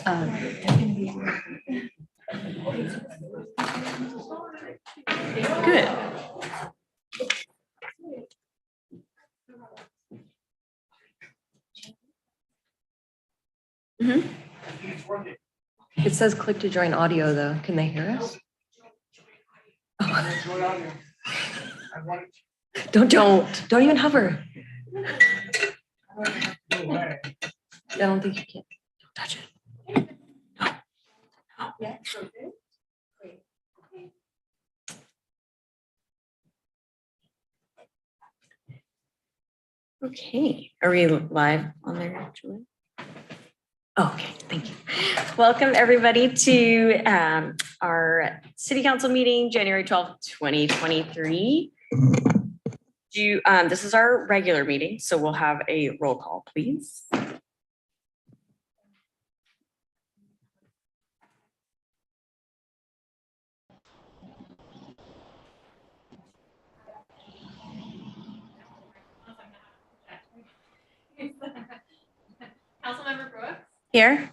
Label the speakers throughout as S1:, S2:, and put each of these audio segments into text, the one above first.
S1: Good. It says click to join audio though. Can they hear us? Oh. Don't even hover. I don't think you can. Don't touch it. No. Okay, are we live on there actually? Okay, thank you. Welcome everybody to our City Council meeting, January 12th, 2023. This is our regular meeting, so we'll have a roll call, please.
S2: Councilmember Brooks?
S1: Here.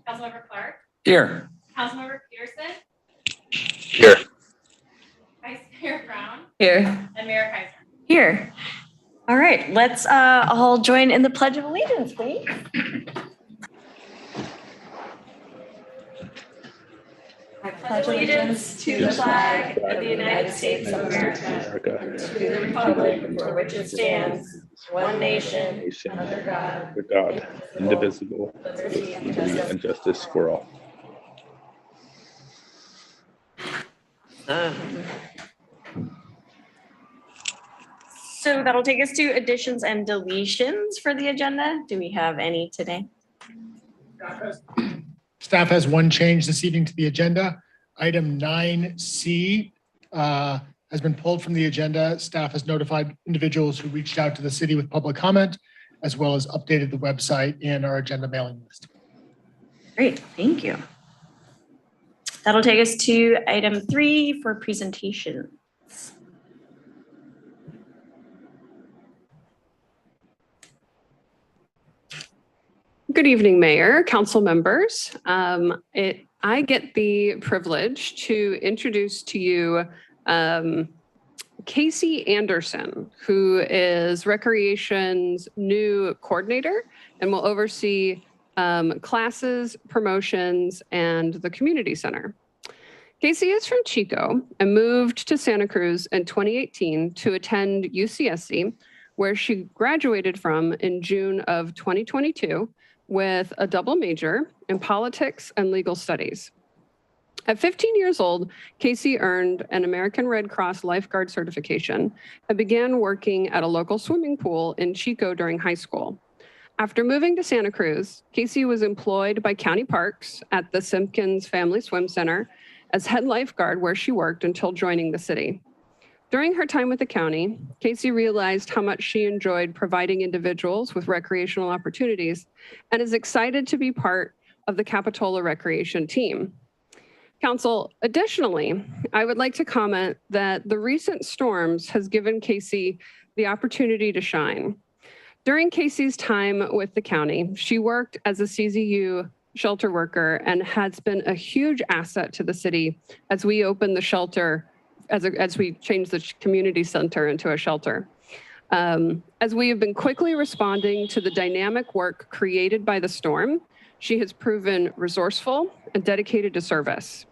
S2: Councilmember Clark?
S3: Here.
S2: Councilmember Peterson?
S3: Here.
S2: Vice Mayor Brown?
S1: Here.
S2: And Mayor Kaiser?
S1: Here. All right, let's all join in the Pledge of Allegiance, please. I pledge allegiance to the flag of the United States of America, and to the republic for which it stands, one nation, under God,
S4: indivisible, with liberty and justice for all.
S1: So that'll take us to additions and deletions for the agenda. Do we have any today?
S5: Staff has one change this evening to the agenda. Item 9C has been pulled from the agenda. Staff has notified individuals who reached out to the city with public comment, as well as updated the website and our agenda mailing list.
S1: Great, thank you. That'll take us to item 3 for presentations.
S6: Good evening, Mayor, Council members. I get the privilege to introduce to you Casey Anderson, who is Recreation's new coordinator and will oversee classes, promotions, and the community center. Casey is from Chico and moved to Santa Cruz in 2018 to attend UCSC, where she graduated from in June of 2022 with a double major in politics and legal studies. At 15 years old, Casey earned an American Red Cross lifeguard certification and began working at a local swimming pool in Chico during high school. After moving to Santa Cruz, Casey was employed by County Parks at the Simpkins Family Swim Center as head lifeguard, where she worked until joining the city. During her time with the county, Casey realized how much she enjoyed providing individuals with recreational opportunities and is excited to be part of the Capitola Recreation team. Council, additionally, I would like to comment that the recent storms has given Casey the opportunity to shine. During Casey's time with the county, she worked as a CZU shelter worker and has been a huge asset to the city as we opened the shelter as we changed the community center into a shelter. As we have been quickly responding to the dynamic work created by the storm, she has proven resourceful and dedicated to service.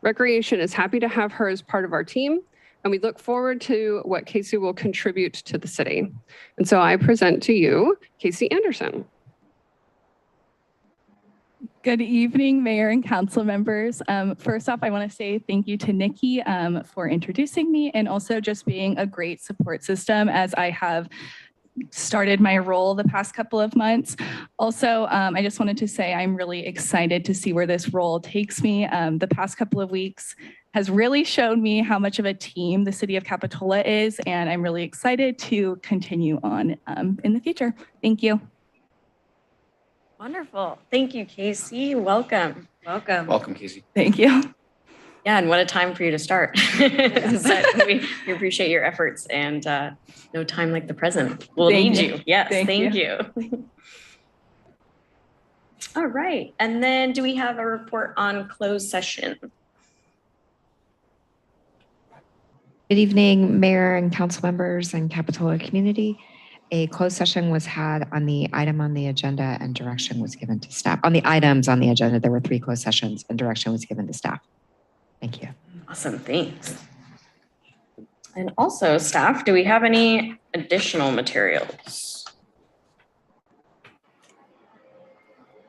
S6: Recreation is happy to have her as part of our team, and we look forward to what Casey will contribute to the city. And so I present to you, Casey Anderson.
S7: Good evening, Mayor and Council members. First off, I want to say thank you to Nikki for introducing me and also just being a great support system as I have started my role the past couple of months. Also, I just wanted to say I'm really excited to see where this role takes me. The past couple of weeks has really shown me how much of a team the city of Capitola is, and I'm really excited to continue on in the future. Thank you.
S1: Wonderful. Thank you, Casey. Welcome. Welcome.
S3: Welcome, Casey.
S7: Thank you.
S1: Yeah, and what a time for you to start. But we appreciate your efforts, and no time like the present. We'll need you. Yes, thank you. All right, and then do we have a report on closed session?
S3: Good evening, Mayor and council members and Capitola community. A closed session was had on the item on the agenda and direction was given to staff. On the items on the agenda, there were 3 closed sessions and direction was given to staff. Thank you.
S1: Awesome, thanks. And also, staff, do we have any additional materials?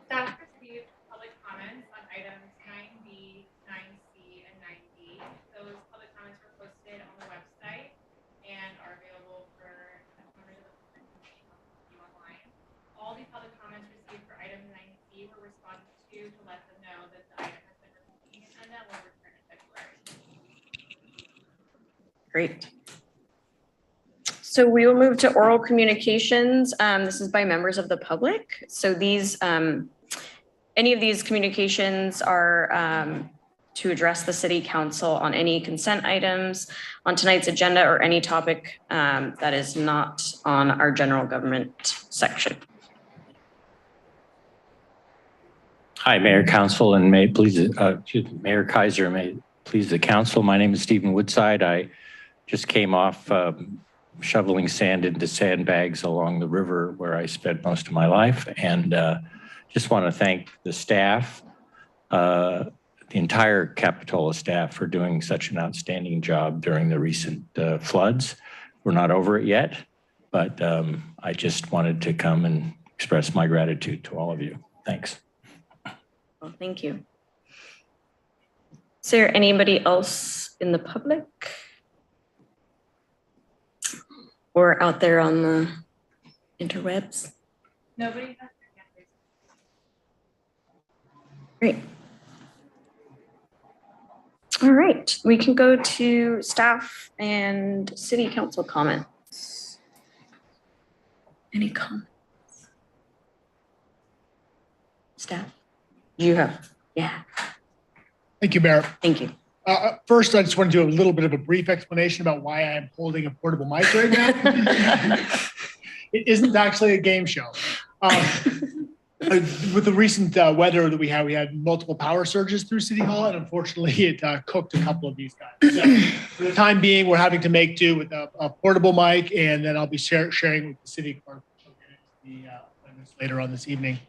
S2: Staff received public comments on items 9B, 9C, and 9D. Those public comments were posted on the website and are available for members of the public to view online. All the public comments received for item 9C were responded to let them know that the item has been received and that will return in February.
S1: Great. So we will move to oral communications. This is by members of the public. So these, any of these communications are to address the city council on any consent items on tonight's agenda or any topic that is not on our general government section.
S8: Hi, Mayor, Council, and may it please, Mayor Kaiser, may it please the council. My name is Stephen Woodside. I just came off shoveling sand into sandbags along the river where I spent most of my life. And just want to thank the staff, the entire Capitola staff for doing such an outstanding job during the recent floods. We're not over it yet, but I just wanted to come and express my gratitude to all of you. Thanks.
S1: Well, thank you. Is there anybody else in the public? Or out there on the interwebs?
S2: Nobody has their hand raised.
S1: Great. All right, we can go to staff and city council comments. Any comments? Staff? You have, yeah,
S5: Thank you, Mayor.
S1: thank you.
S5: First, I just want to do a little bit of a brief explanation about why I'm holding a portable mic right now. It isn't actually a game show. With the recent weather that we had multiple power surges through City Hall, and unfortunately, it cooked a couple of these guys. So for the time being, we're having to make do with a portable mic, and then I'll be sharing with the city clerk later on this evening.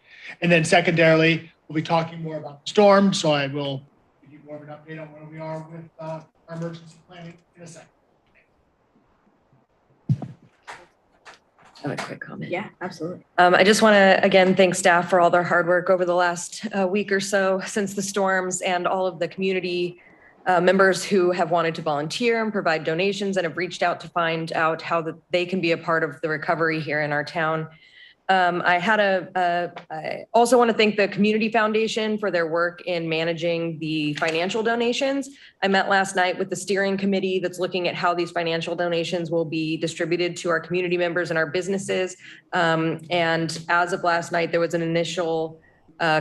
S5: And then secondarily, we'll be talking more about the storm, so I will give you more of an update on where we are with our emergency planning in a second.
S9: I have a quick comment.
S1: Yeah, absolutely.
S9: I just want to, again, thank staff for all their hard work over the last week or so since the storms, and all of the community members who have wanted to volunteer and provide donations and have reached out to find out how they can be a part of the recovery here in our town. I also want to thank the Community Foundation for their work in managing the financial donations. I met last night with the steering committee that's looking at how these financial donations will be distributed to our community members and our businesses. And as of last night, there was an initial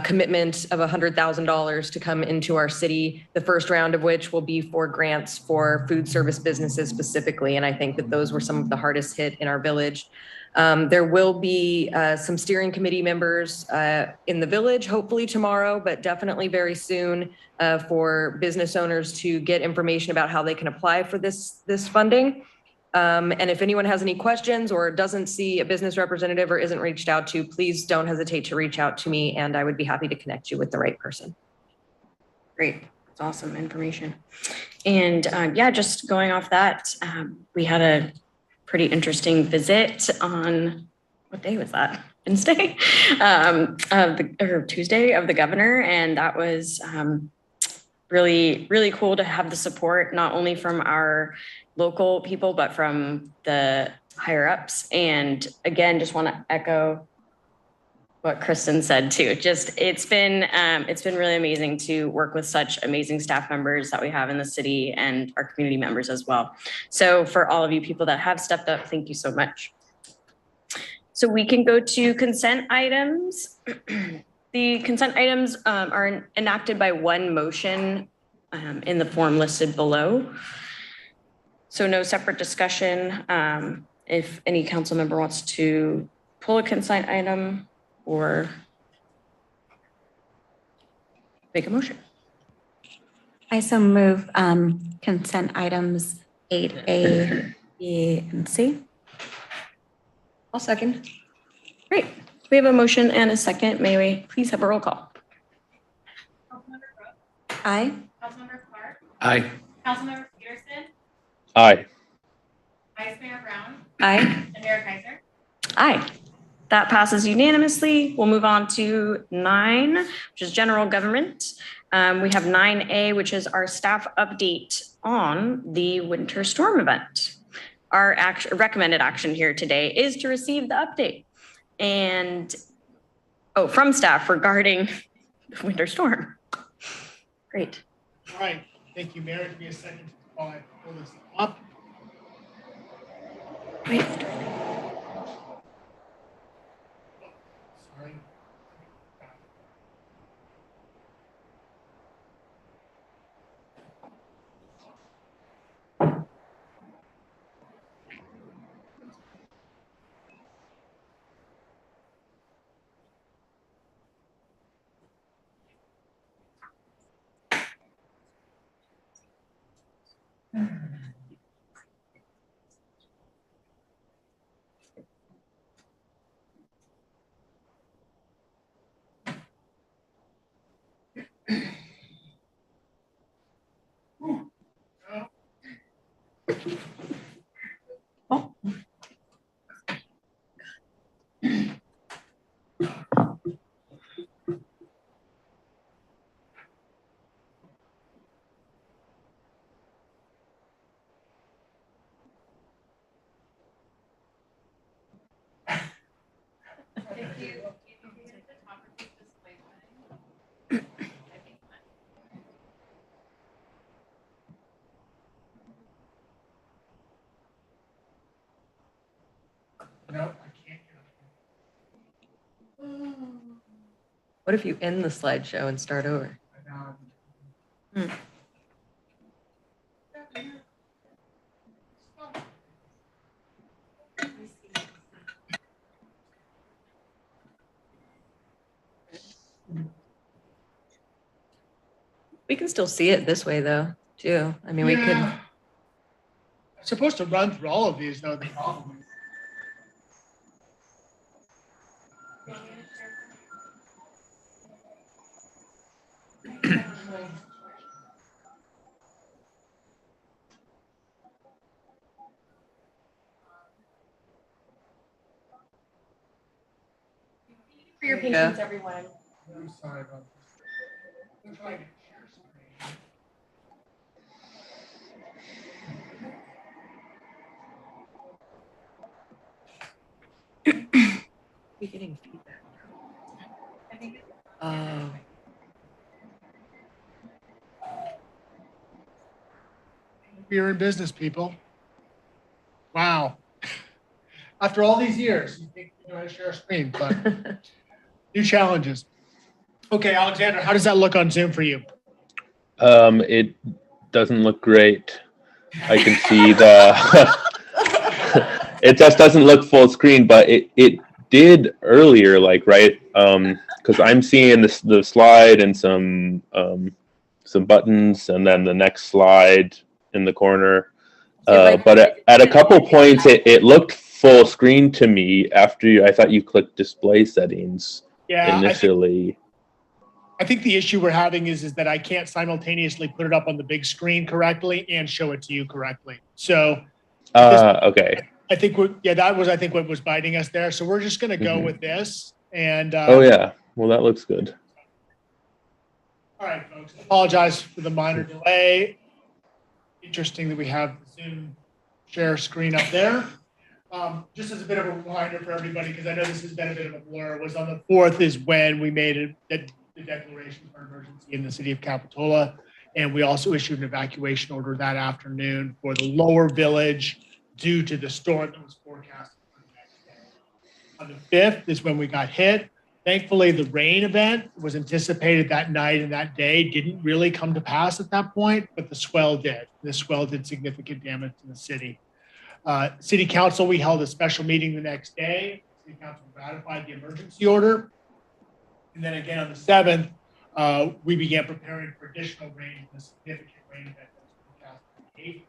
S9: commitment of $100,000 to come into our city, the first round of which will be for grants for food service businesses specifically. And I think that those were some of the hardest hit in our village. There will be some steering committee members in the village, hopefully tomorrow, but definitely very soon for business owners to get information about how they can apply for this funding. And if anyone has any questions or doesn't see a business representative or isn't reached out to, please don't hesitate to reach out to me, and I would be happy to connect you with the right person.
S1: Great, that's awesome information. And yeah, just going off that, we had a pretty interesting visit on, what day was that? Wednesday, or Tuesday of the governor. And that was really, really cool to have the support, not only from our local people, but from the higher ups. And again, just want to echo what Kristen said too. Just, it's been really amazing to work with such amazing staff members that we have in the city and our community members as well. So for all of you people that have stepped up, thank you so much. So we can go to consent items. The consent items are enacted by one motion in the form listed below. So no separate discussion. If any council member wants to pull a consent item or make a motion.
S10: I so move consent items 8A, B, and C.
S9: I'll second.
S1: Great. We have a motion and a second. May we please have a roll call?
S2: Councilmember Brooks,
S10: Aye.
S2: Councilmember Clark,
S8: Aye.
S2: Councilmember Peterson,
S4: Aye.
S2: Vice Mayor Brown,
S1: Aye.
S2: and Mayor Kaiser.
S1: Aye. That passes unanimously. We'll move on to 9, which is general government. We have 9A, which is our staff update on the winter storm event. Our recommended action here today is to receive the update and, from staff regarding the winter storm. Great.
S5: All right, thank you, Mayor. Give me a second while I pull this up.
S1: Great.
S5: Sorry. No, I can't.
S9: What if you end the slideshow and start over? We can still see it this way though, too. I mean, we could.
S5: Yeah. I'm supposed to run through all of these though, the problem is.
S1: For your
S9: Yeah.
S1: patience, everyone.
S5: I'm sorry about this. I'm trying to share screen.
S9: We're getting feedback.
S5: We're in business, people. Wow. After all these years, you think you know how to share a screen, but new challenges. Okay, Alexander, how does that look on Zoom for you?
S4: It doesn't look great. I can see the, it just doesn't look full screen, but it did earlier, like, right? Because I'm seeing the slide and some buttons, and then the next slide in the corner. But at a couple points, it looked full screen to me after I thought you clicked display settings initially.
S5: I think the issue we're having is that I can't simultaneously put it up on the big screen correctly and show it to you correctly. So,
S4: okay.
S5: I think that was what was biting us there. So we're just going to go with this. And
S4: oh yeah, well that looks good.
S5: All right, folks. Apologize for the minor delay. Interesting that we have the Zoom share screen up there. Just as a bit of a reminder for everybody, because I know this has been a bit of a blur, was on the 4th is when we made the declaration for emergency in the city of Capitola. And we also issued an evacuation order that afternoon for the lower village due to the storm that was forecasted for the next day. On the 5th is when we got hit. Thankfully, the rain event was anticipated that night and that day didn't really come to pass at that point, but the swell did. The swell did significant damage to the city. City Council, we held a special meeting the next day. City Council ratified the emergency order. And then again on the 7th, we began preparing for additional rain, the significant rain event that was forecast on the 8th.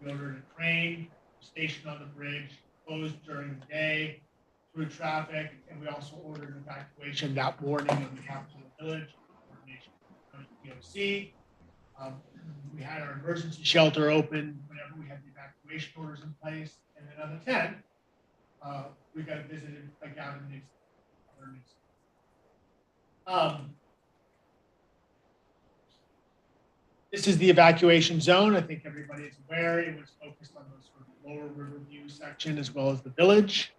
S5: We ordered a crane, stationed on the bridge, closed during the day through traffic, and we also ordered an evacuation that morning of the Capitol Village, coordination with DOC. We had our emergency shelter open whenever we had the evacuation orders in place, and then on the 10th, we got visited by Gavin Newsom. This is the evacuation zone. I think everybody is aware it was focused on the sort of lower Riverview section as well as the village.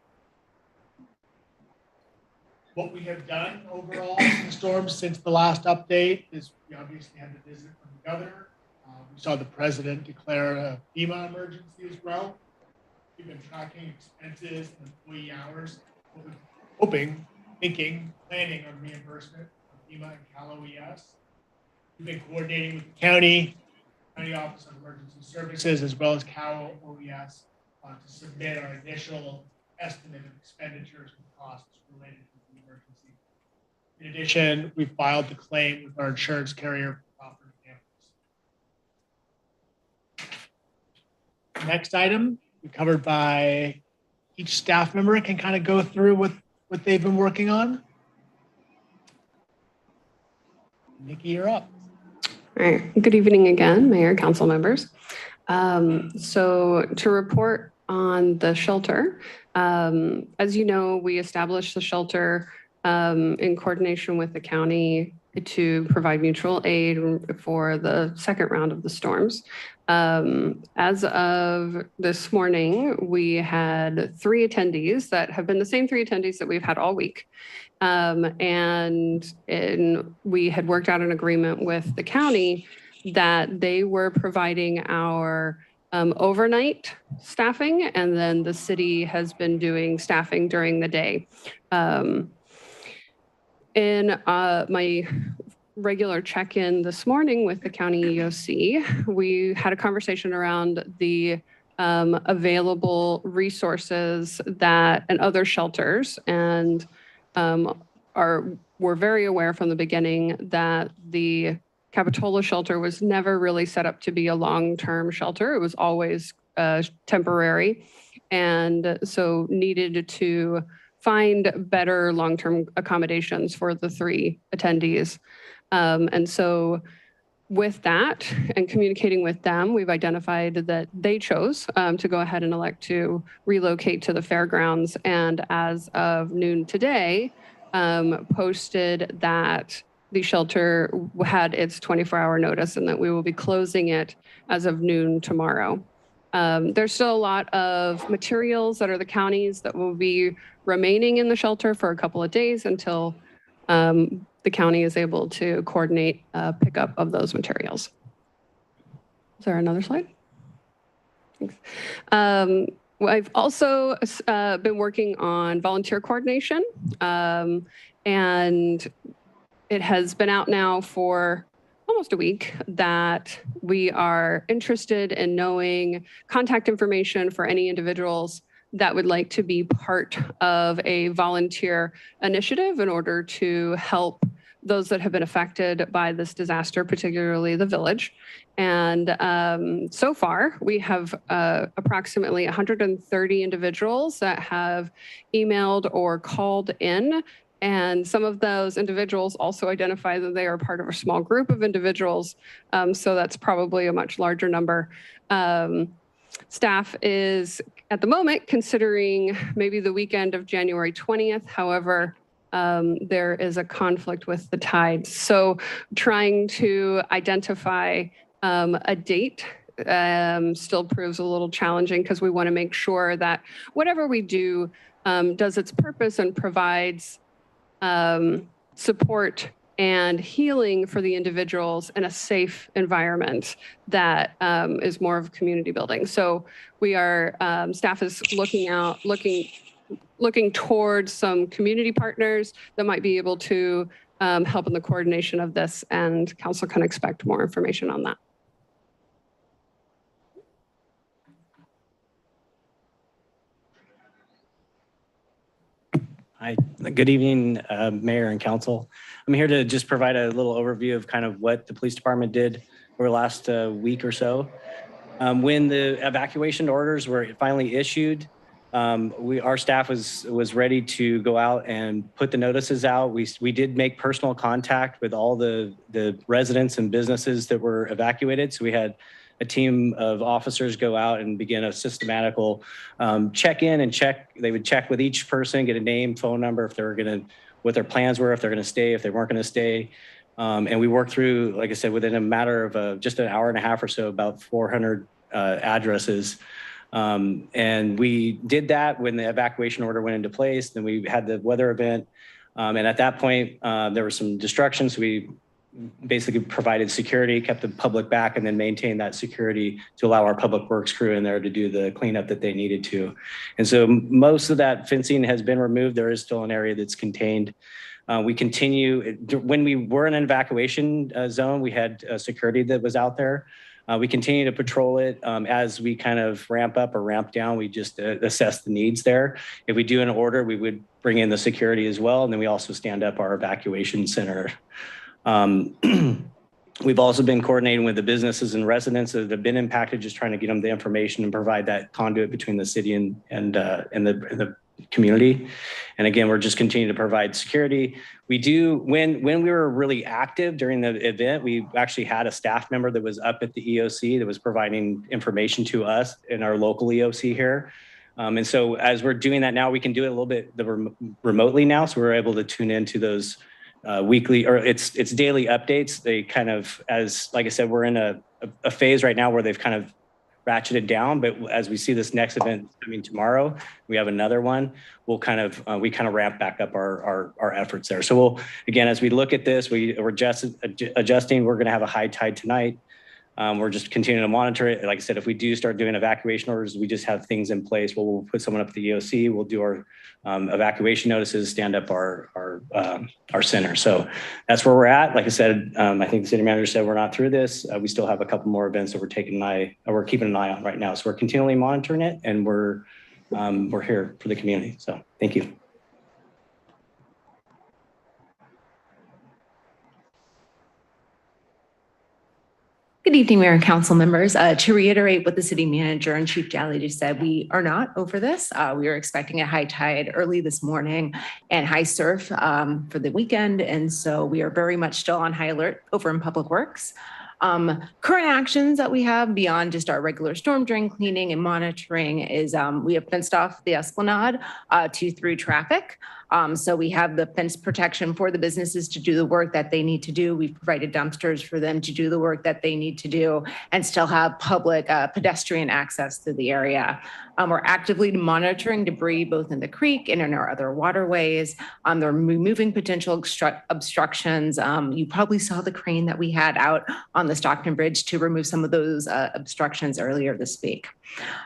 S5: What we have done overall in the storm since the last update is we obviously had the visit from the governor. We saw the president declare a FEMA emergency as well. We've been tracking expenses and employee hours, hoping, thinking, planning on reimbursement from FEMA and Cal OES. We've been coordinating with the county Office of Emergency Services, as well as Cal OES to submit our initial estimate of expenditures and costs related to the emergency. In addition, we filed the claim with our insurance carrier for property damage. Next item, covered by each staff member, can kind of go through what they've been working on. Nikki, you're up.
S6: All right. Good evening again, Mayor, council members. So to report on the shelter, as you know, we established the shelter in coordination with the county to provide mutual aid for the second round of the storms. As of this morning, we had 3 attendees that have been the same 3 attendees that we've had all week. And we had worked out an agreement with the county that they were providing our overnight staffing, and then the city has been doing staffing during the day. In my regular check-in this morning with the county EOC, we had a conversation around the available resources that and other shelters, and we're very aware from the beginning that the Capitola shelter was never really set up to be a long-term shelter. It was always temporary, and so needed to find better long-term accommodations for the 3 attendees. And so with that and communicating with them, we've identified that they chose to go ahead and elect to relocate to the fairgrounds. And as of noon today, posted that the shelter had its 24-hour notice and that we will be closing it as of noon tomorrow. There's still a lot of materials that are the county's that will be remaining in the shelter for a couple of days until the county is able to coordinate pickup of those materials. Is there another slide? Thanks. I've also been working on volunteer coordination, and it has been out now for almost a week that we are interested in knowing contact information for any individuals that would like to be part of a volunteer initiative in order to help those that have been affected by this disaster, particularly the village. And so far, we have approximately 130 individuals that have emailed or called in. And some of those individuals also identify that they are part of a small group of individuals. So that's probably a much larger number. Staff is at the moment considering maybe the weekend of January 20th. However, there is a conflict with the tides. So trying to identify a date still proves a little challenging because we want to make sure that whatever we do does its purpose and provides support and healing for the individuals in a safe environment that is more of community building. So we are, staff is looking towards some community partners that might be able to help in the coordination of this, and council can expect more information on that.
S11: Hi, Good evening, Mayor and Council. I'm here to just provide a little overview of kind of what the police department did over the last week or so. When the evacuation orders were finally issued, our staff was ready to go out and put the notices out. We did make personal contact with all the residents and businesses that were evacuated. So we had a team of officers go out and begin a systematical check-in and check. They would check with each person, get a name, phone number, if they were going to, what their plans were, if they're going to stay, if they weren't going to stay. And we worked through, like I said, within a matter of just an hour and a half or so, about 400 addresses. And we did that when the evacuation order went into place. Then we had the weather event. And at that point, there were some distractions. We basically provided security, kept the public back, and then maintained that security to allow our public works crew in there to do the cleanup that they needed to. And so most of that fencing has been removed. There is still an area that's contained. We continue, when we were in an evacuation zone, we had security that was out there. We continue to patrol it. As we kind of ramp up or ramp down, we just assess the needs there. If we do an order, we would bring in the security as well. And then we also stand up our evacuation center. We've also been coordinating with the businesses and residents that have been impacted, just trying to get them the information and provide that conduit between the city and the community. And again, we're just continuing to provide security. We do, when we were really active during the event, we actually had a staff member that was up at the EOC that was providing information to us in our local EOC here. And so as we're doing that now, we can do it a little bit remotely now. So we're able to tune into those weekly, or it's daily updates. They kind of, as like I said, we're in a phase right now where they've kind of ratcheted down, but as we see this next event coming tomorrow, we have another one. We'll kind of we kind of ramp back up our efforts there. So we'll, again, as we look at this, we're just adjusting. We're going to have a high tide tonight. We're just continuing to monitor it. Like I said, if we do start doing evacuation orders, we just have things in place. We'll put someone up at the EOC. We'll do our evacuation notices, stand up our center. So that's where we're at. Like I said, I think the city manager said we're not through this. We still have a couple more events that we're keeping an eye on right now. So we're continually monitoring it, and we're here for the community. So thank you.
S12: Good evening, Mayor and Council members. To reiterate what the city manager and Chief Jolly just said, we are not over this. We are expecting a high tide early this morning and high surf for the weekend. And so we are very much still on high alert over in Public Works. Current actions that we have beyond just our regular storm drain cleaning and monitoring is we have fenced off the Esplanade to through traffic. So we have the fence protection for the businesses to do the work that they need to do. We've provided dumpsters for them to do the work that they need to do and still have public pedestrian access to the area. We're actively monitoring debris both in the creek and in our other waterways. They're removing potential obstructions. You probably saw the crane that we had out on the Stockton Bridge to remove some of those obstructions earlier this week.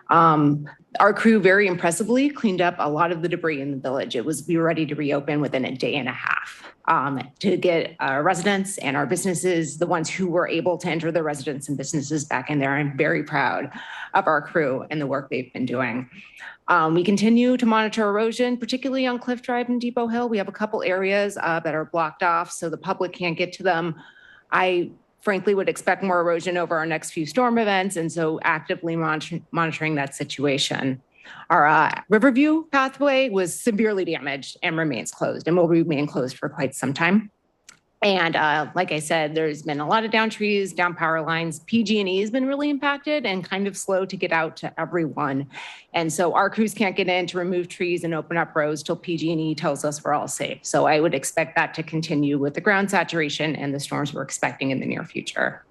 S12: Our crew very impressively cleaned up a lot of the debris in the village. We were ready to reopen within a day and a half to get our residents and our businesses, the ones who were able to enter their residents and businesses back in there. I'm very proud of our crew and the work they've been doing. We continue to monitor erosion, particularly on Cliff Drive and Depot Hill. We have a couple areas that are blocked off so the public can't get to them. I frankly would expect more erosion over our next few storm events, and so actively monitoring that situation. Our Riverview pathway was severely damaged and remains closed and will remain closed for quite some time. And like I said, there's been a lot of down trees, down power lines. PG&E has been really impacted and kind of slow to get out to everyone. And so our crews can't get in to remove trees and open up roads till PG&E tells us we're all safe. So I would expect that to continue with the ground saturation and the storms we're expecting in the near future.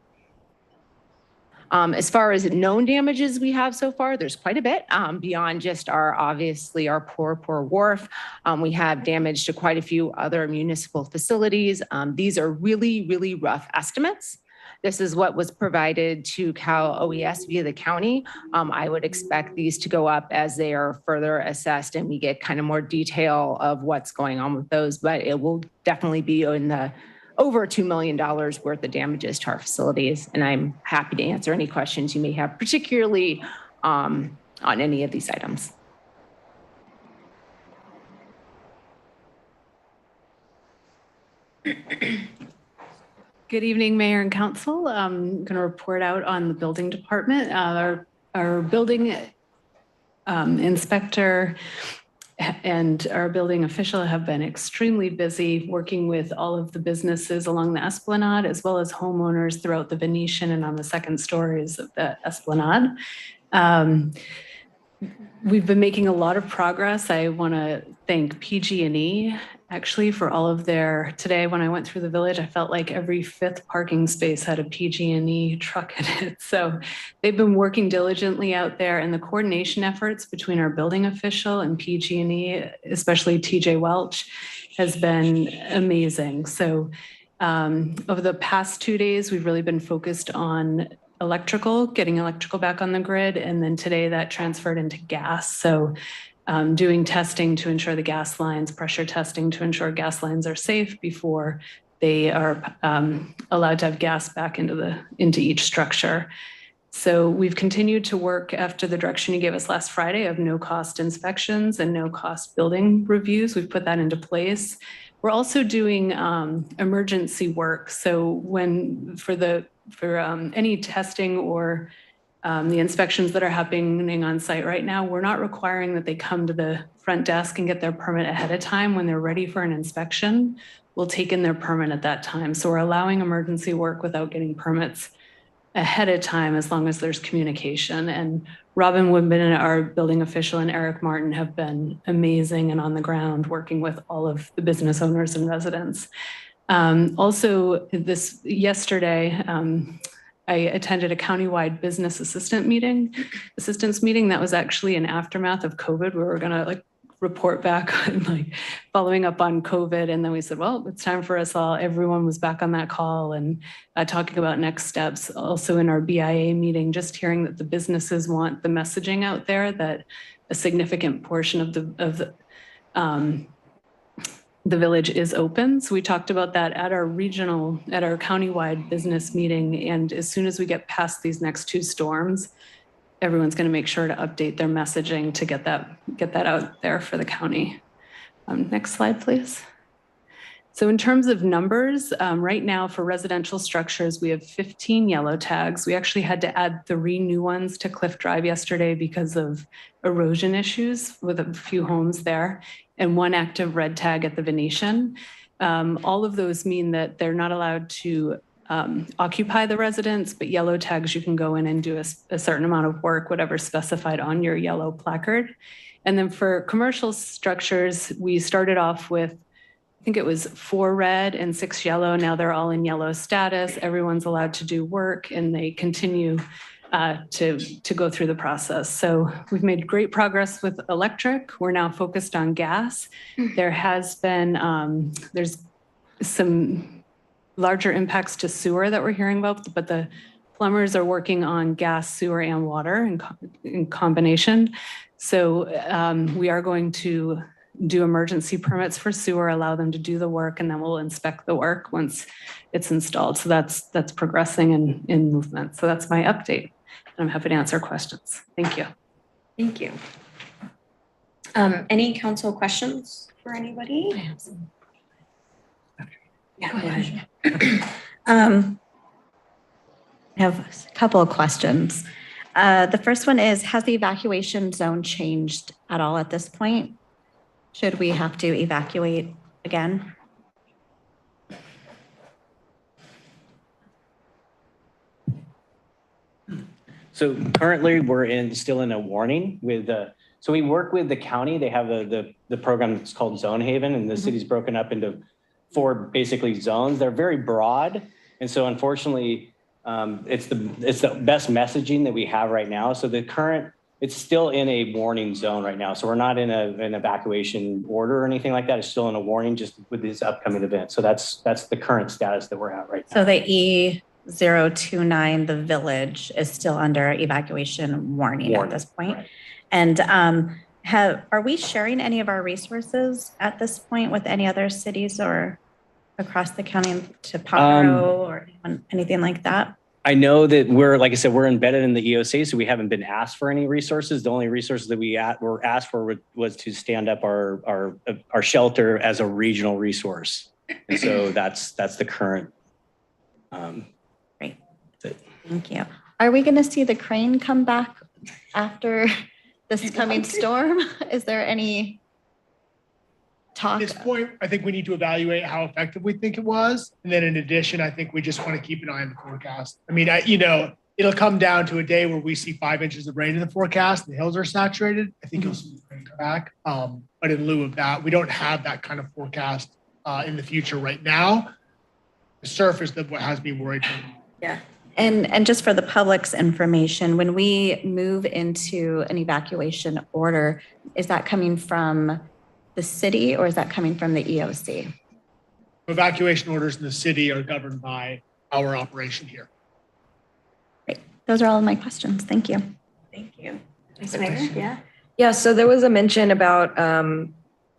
S12: As far as known damages we have so far, there's quite a bit beyond just obviously our poor wharf. We have damage to quite a few other municipal facilities. These are really, really rough estimates. This is what was provided to Cal OES via the county. I would expect these to go up as they are further assessed and we get kind of more detail of what's going on with those, but it will definitely be in the over $2 million worth of damages to our facilities. And I'm happy to answer any questions you may have, particularly on any of these items. Good evening, Mayor and Council. I'm going to report out on the building department. Our building inspector and our building official have been extremely busy working with all of the businesses along the Esplanade, as well as homeowners throughout the Venetian and on the second stories of the Esplanade. We've been making a lot of progress. I want to thank PG&E actually for all of their, today when I went through the village, I felt like every fifth parking space had a PG&E truck in it. So they've been working diligently out there, and the coordination efforts between our building official and PG&E, especially TJ Welch, has been amazing. So over the past 2 days, we've really been focused on getting electrical back on the grid. And then today that transferred into gas. So doing testing to ensure the gas lines, pressure testing to ensure gas lines are safe before they are allowed to have gas back into each structure. So we've continued to work after the direction you gave us last Friday of no cost inspections and no cost building reviews. We've put that into place. We're also doing emergency work. So for any testing or the inspections that are happening on site right now, we're not requiring that they come to the front desk and get their permit ahead of time. When they're ready for an inspection, we'll take in their permit at that time. So we're allowing emergency work without getting permits ahead of time as long as there's communication. And Robin Woodman, our building official, and Eric Martin have been amazing and on the ground working with all of the business owners and residents. Also, yesterday, I attended a countywide business assistance meeting. That was actually an aftermath of COVID. We were going to report back on following up on COVID. And then we said, well, it's time for us all. Everyone was back on that call and talking about next steps. Also in our BIA meeting, just hearing that the businesses want the messaging out there, that a significant portion of the village is open. So we talked about that at our countywide business meeting. And as soon as we get past these next two storms, everyone's going to make sure to update their messaging to get that out there for the county. Next slide, please. So in terms of numbers, right now for residential structures, we have 15 yellow tags. We actually had to add 3 new ones to Cliff Drive yesterday because of erosion issues with a few homes there, and 1 active red tag at the Venetian. All of those mean that they're not allowed to occupy the residence, but yellow tags, you can go in and do a certain amount of work, whatever's specified on your yellow placard. And then for commercial structures, we started off with, I think it was 4 red and 6 yellow. Now they're all in yellow status. Everyone's allowed to do work, and they continue to go through the process. So we've made great progress with electric. We're now focused on gas. There has been, there's some larger impacts to sewer that we're hearing about, but the plumbers are working on gas, sewer, and water in combination. So we are going to do emergency permits for sewer, allow them to do the work, and then we'll inspect the work once it's installed. So that's progressing in movement. So that's my update. I'm happy to answer questions. Thank you.
S1: Thank you. Any council questions for anybody?
S10: I have some.
S1: Yeah, go ahead.
S10: I have a couple of questions. The first one is, has the evacuation zone changed at all at this point? Should we have to evacuate again?
S11: So currently we're still in a warning with, so we work with the county. They have the program that's called Zone Haven, and the city's broken up into 4 basically zones. They're very broad. And so unfortunately, it's the best messaging that we have right now. So it's still in a warning zone right now. So we're not in an evacuation order or anything like that. It's still in a warning just with this upcoming event. So that's the current status that we're at right now.
S10: So the E029, the village, is still under evacuation warning at this point. Right. And are we sharing any of our resources at this point with any other cities or across the county to Pajaro or anything like that?
S11: I know that like I said, we're embedded in the EOC, so we haven't been asked for any resources. The only resources that we were asked for was to stand up our shelter as a regional resource. And so that's the current
S10: Great.
S11: That's it.
S10: Thank you. Are we going to see the crane come back after this coming storm? Is there any
S5: At
S10: talk?
S5: this point, I think we need to evaluate how effective we think it was. And then in addition, I think we just want to keep an eye on the forecast. I mean, it'll come down to a day where we see 5 inches of rain in the forecast and the hills are saturated. I think you'll see the rain come back. But in lieu of that, we don't have that kind of forecast in the future right now. The surf is what has me worried.
S10: Yeah. And just for the public's information, when we move into an evacuation order, is that coming from the city or is that coming from the EOC?
S5: Evacuation orders in the city are governed by our operation here.
S10: Great. Those are all of my questions. Thank you.
S1: Thank you. Vice Mayor, yeah.
S9: Yeah, so there was a mention about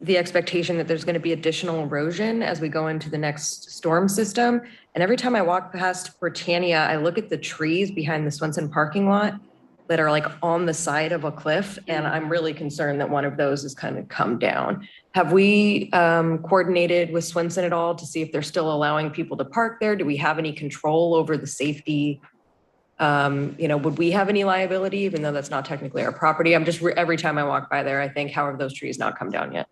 S9: the expectation that there's going to be additional erosion as we go into the next storm system. And every time I walk past Britannia, I look at the trees behind the Swenson parking lot that are like on the side of a cliff. And I'm really concerned that one of those is kind of come down. Have we coordinated with Swenson at all to see if they're still allowing people to park there? Do we have any control over the safety? Would we have any liability, even though that's not technically our property? I'm just, every time I walk by there, I think, how have those trees not come down yet?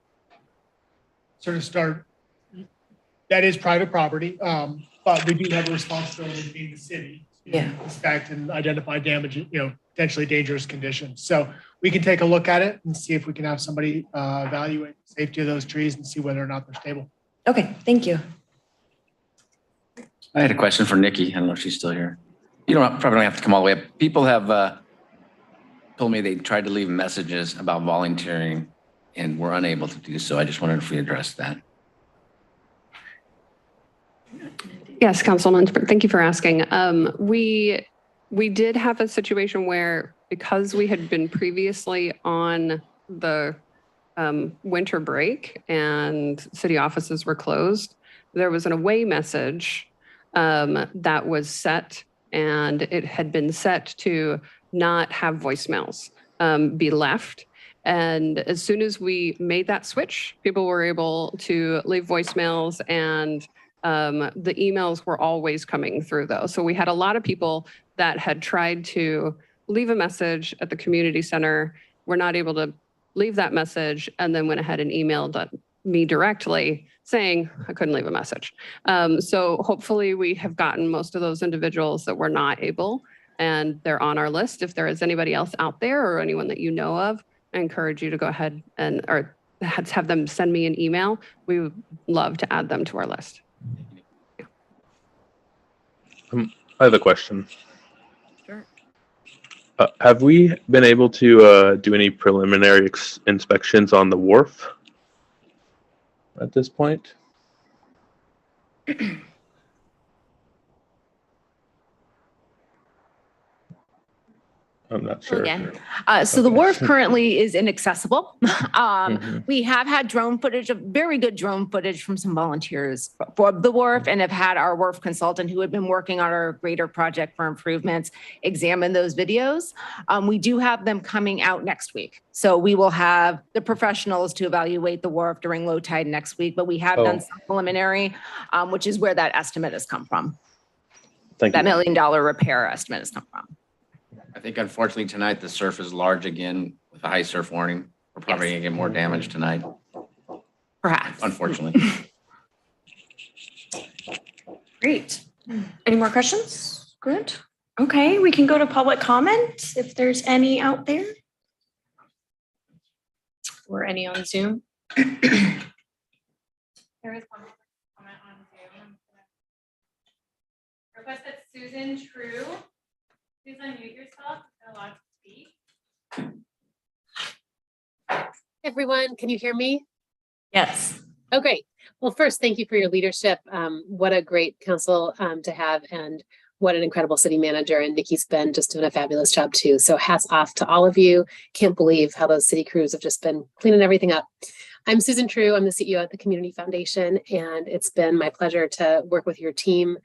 S5: That is private property, but we do have a responsibility being the city to inspect and identify damage, potentially dangerous conditions. So we can take a look at it and see if we can have somebody evaluate the safety of those trees and see whether or not they're stable.
S9: Okay, thank you.
S13: I had a question for Nikki. I don't know if she's still here. You probably don't have to come all the way up. People have told me they tried to leave messages about volunteering and were unable to do so. I just wondered if we addressed that.
S6: Yes, Councilman, thank you for asking. We did have a situation where, because we had been previously on the winter break and city offices were closed, there was an away message that was set, and it had been set to not have voicemails be left. And as soon as we made that switch, people were able to leave voicemails, and the emails were always coming through though. So we had a lot of people that had tried to leave a message at the community center, were not able to leave that message, and then went ahead and emailed me directly saying I couldn't leave a message. So hopefully we have gotten most of those individuals that were not able, and they're on our list. If there is anybody else out there or anyone that you know of, I encourage you to go ahead or have them send me an email. We would love to add them to our list.
S4: I have a question.
S1: Sure.
S4: Have we been able to do any preliminary inspections on the wharf at this point? I'm not sure.
S12: Again. So the wharf currently is inaccessible.
S4: Mhm.
S12: We have had drone footage, of very good drone footage from some volunteers for the wharf, and have had our wharf consultant who had been working on our greater project for improvements examine those videos. We do have them coming out next week. So we will have the professionals to evaluate the wharf during low tide next week, but we have done some preliminary, which is where that estimate has come from.
S4: Thank you.
S12: That $1 million repair estimate has come from.
S13: I think unfortunately tonight the surf is large again with a high surf warning. We're probably gonna get more damage tonight,
S12: Perhaps.
S13: unfortunately.
S1: Great. Any more questions? Good. Okay, we can go to public comment if there's any out there. Or any on Zoom.
S2: There is one comment on Zoom. Request that Susan True, please unmute yourself if allowed to speak.
S14: Everyone, can you hear me?
S1: Yes.
S14: Okay. Well, first, thank you for your leadership. What a great council to have, and what an incredible city manager. And Nikki's been just doing a fabulous job too. So hats off to all of you. Can't believe how those city crews have just been cleaning everything up. I'm Susan True. I'm the CEO at the Community Foundation, and it's been my pleasure to work with your team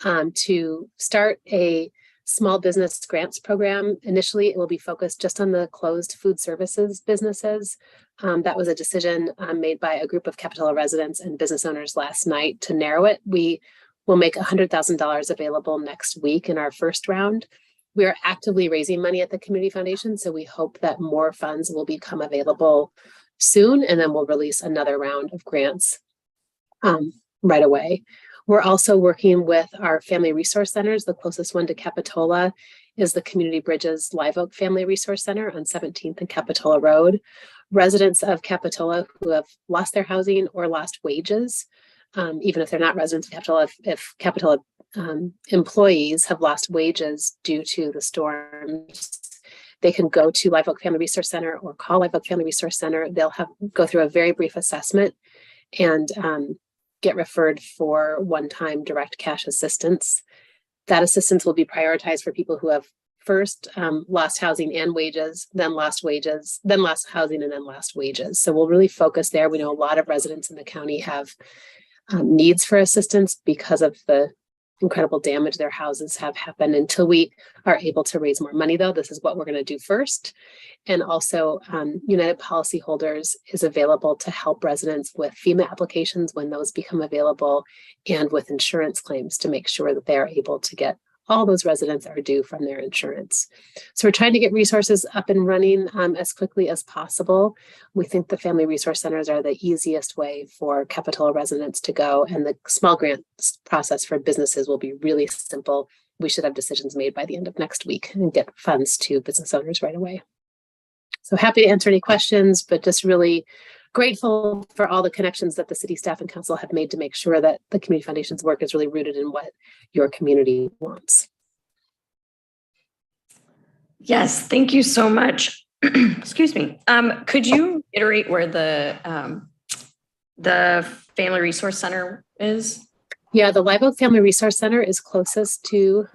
S14: to start a small business grants program. Initially, it will be focused just on the closed food services businesses. That was a decision made by a group of Capitola residents and business owners last night to narrow it. We We'll make $100,000 available next week in our first round. We are actively raising money at the Community Foundation, so we hope that more funds will become available soon, and then we'll release another round of grants right away. We're also working with our family resource centers. The closest one to Capitola is the Community Bridges Live Oak Family Resource Center on 17th and Capitola Road. Residents of Capitola who have lost their housing or lost wages, even if they're not residents of Capitola, if Capitola employees have lost wages due to the storms, they can go to Live Oak Family Resource Center or call Live Oak Family Resource Center. They'll go through a very brief assessment and get referred for one-time direct cash assistance. That assistance will be prioritized for people who have first lost housing and wages, then lost wages, then lost housing, and then lost wages. So we'll really focus there. We know a lot of residents in the county have needs for assistance because of the incredible damage their houses have happened. Until we are able to raise more money, though, this is what we're going to do first. And also, United Policyholders is available to help residents with FEMA applications when those become available, and with insurance claims to make sure that they're able to get all those residents are due from their insurance. So we're trying to get resources up and running as quickly as possible. We think the family resource centers are the easiest way for Capitola residents to go, and the small grant process for businesses will be really simple. We should have decisions made by the end of next week and get funds to business owners right away. So happy to answer any questions, but just really grateful for all the connections that the city staff and council have made to make sure that the Community Foundation's work is really rooted in what your community wants.
S1: Yes, thank you so much. Excuse me. Could you iterate where the Family Resource Center is?
S14: Yeah, the Live Oak Family Resource Center is closest to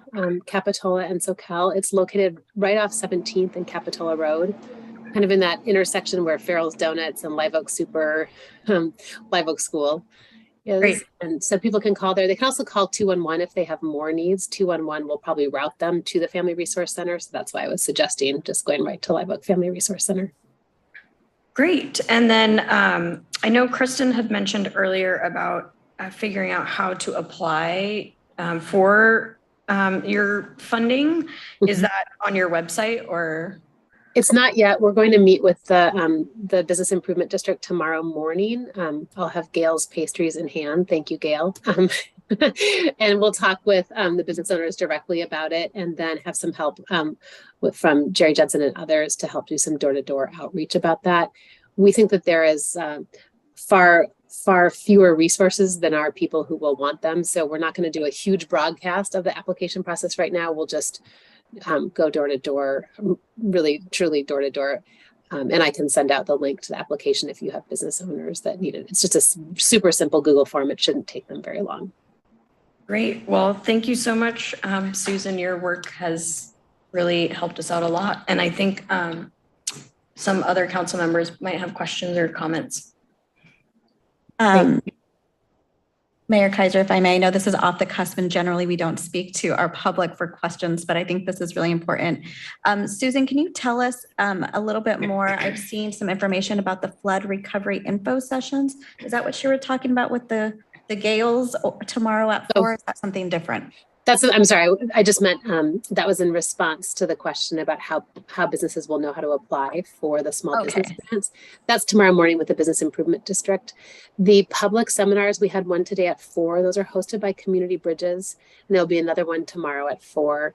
S14: Capitola and SoCal. It's located right off 17th and Capitola Road, kind of in that intersection where Farrell's Donuts and Live Oak Live Oak School is. Great. And so people can call there. They can also call 211 if they have more needs. 211 will probably route them to the Family Resource Center. So that's why I was suggesting just going right to Live Oak Family Resource Center.
S1: Great. And then I know Kristen had mentioned earlier about figuring out how to apply for your funding. Is that on your website or?
S14: It's not yet. We're going to meet with the Business Improvement District tomorrow morning. I'll have Gail's pastries in hand. Thank you, Gail. And we'll talk with the business owners directly about it, and then have some help from Jerry Jensen and others to help do some door-to-door outreach about that. We think that there is far fewer resources than are people who will want them. So we're not going to do a huge broadcast of the application process right now. We'll just go door to door, really, truly door to door. And I can send out the link to the application if you have business owners that need it. It's just a super simple Google form. It shouldn't take them very long.
S1: Great. Well, thank you so much, Susan. Your work has really helped us out a lot. And I think some other council members might have questions or comments.
S10: Mayor Kaiser, if I may, I know this is off the cusp and generally we don't speak to our public for questions, but I think this is really important. Susan, can you tell us a little bit more? I've seen some information about the flood recovery info sessions. Is that what you were talking about with the Gales tomorrow at 4? Or is that something different?
S14: I'm sorry. I just meant that was in response to the question about how businesses will know how to apply for the small business grants. That's tomorrow morning with the Business Improvement District. The public seminars, we had one today at 4. Those are hosted by Community Bridges, and there'll be another one tomorrow at 4.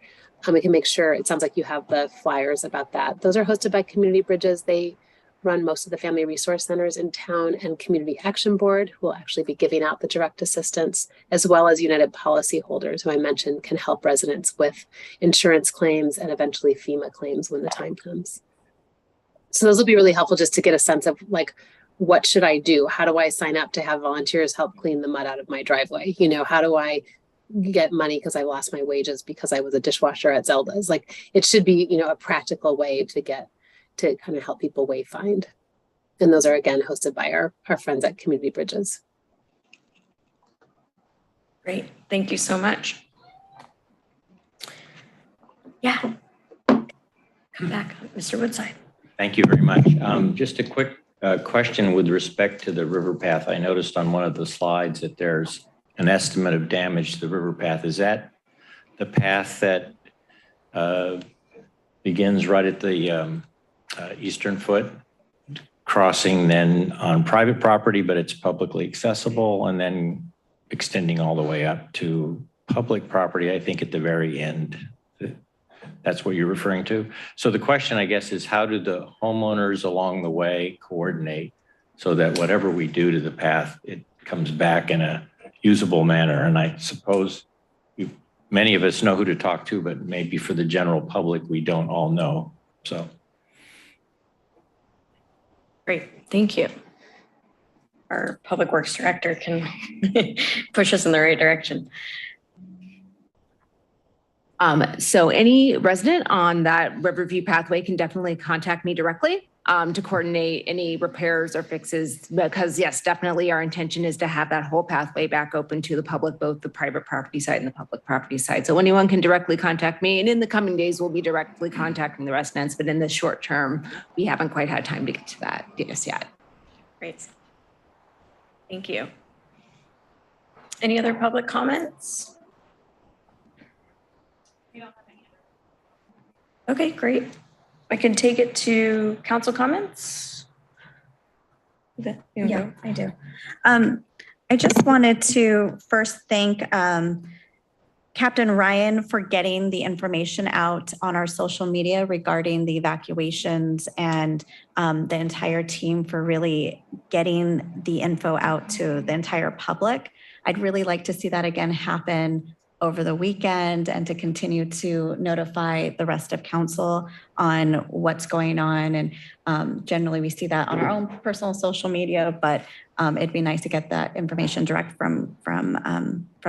S14: We can make sure, it sounds like you have the flyers about that. Those are hosted by Community Bridges. They run most of the family resource centers in town, and Community Action Board, who will actually be giving out the direct assistance, as well as United Policyholders, who I mentioned can help residents with insurance claims and eventually FEMA claims when the time comes. So those will be really helpful just to get a sense of like, what should I do? How do I sign up to have volunteers help clean the mud out of my driveway? You know, how do I get money because I lost my wages because I was a dishwasher at Zelda's? Like, it should be, you know, a practical way to kind of help people wayfind. And those are, again, hosted by our friends at Community Bridges.
S1: Great. Thank you so much. Yeah. Come back, Mr. Woodside.
S8: Thank you very much. Just a quick question with respect to the river path. I noticed on one of the slides that there's an estimate of damage to the river path. Is that the path that begins right at the eastern foot, crossing then on private property, but it's publicly accessible, and then extending all the way up to public property, I think at the very end? That's what you're referring to? So the question, I guess, is how do the homeowners along the way coordinate so that whatever we do to the path, it comes back in a usable manner? And I suppose many of us know who to talk to, but maybe for the general public, we don't all know. So.
S1: Great, thank you. Our Public Works Director can push us in the right direction.
S12: So any resident on that Riverview pathway can definitely contact me directly to coordinate any repairs or fixes, because yes, definitely our intention is to have that whole pathway back open to the public, both the private property side and the public property side. So anyone can directly contact me, and in the coming days, we'll be directly contacting the residents, but in the short term, we haven't quite had time to get to that just yet.
S1: Great. Thank you. Any other public comments? Okay, great. I can take it to council comments.
S10: Yeah, I do. I just wanted to first thank Captain Ryan for getting the information out on our social media regarding the evacuations, and the entire team for really getting the info out to the entire public. I'd really like to see that again happen over the weekend, and to continue to notify the rest of council on what's going on. And generally we see that on our own personal social media, but it'd be nice to get that information direct from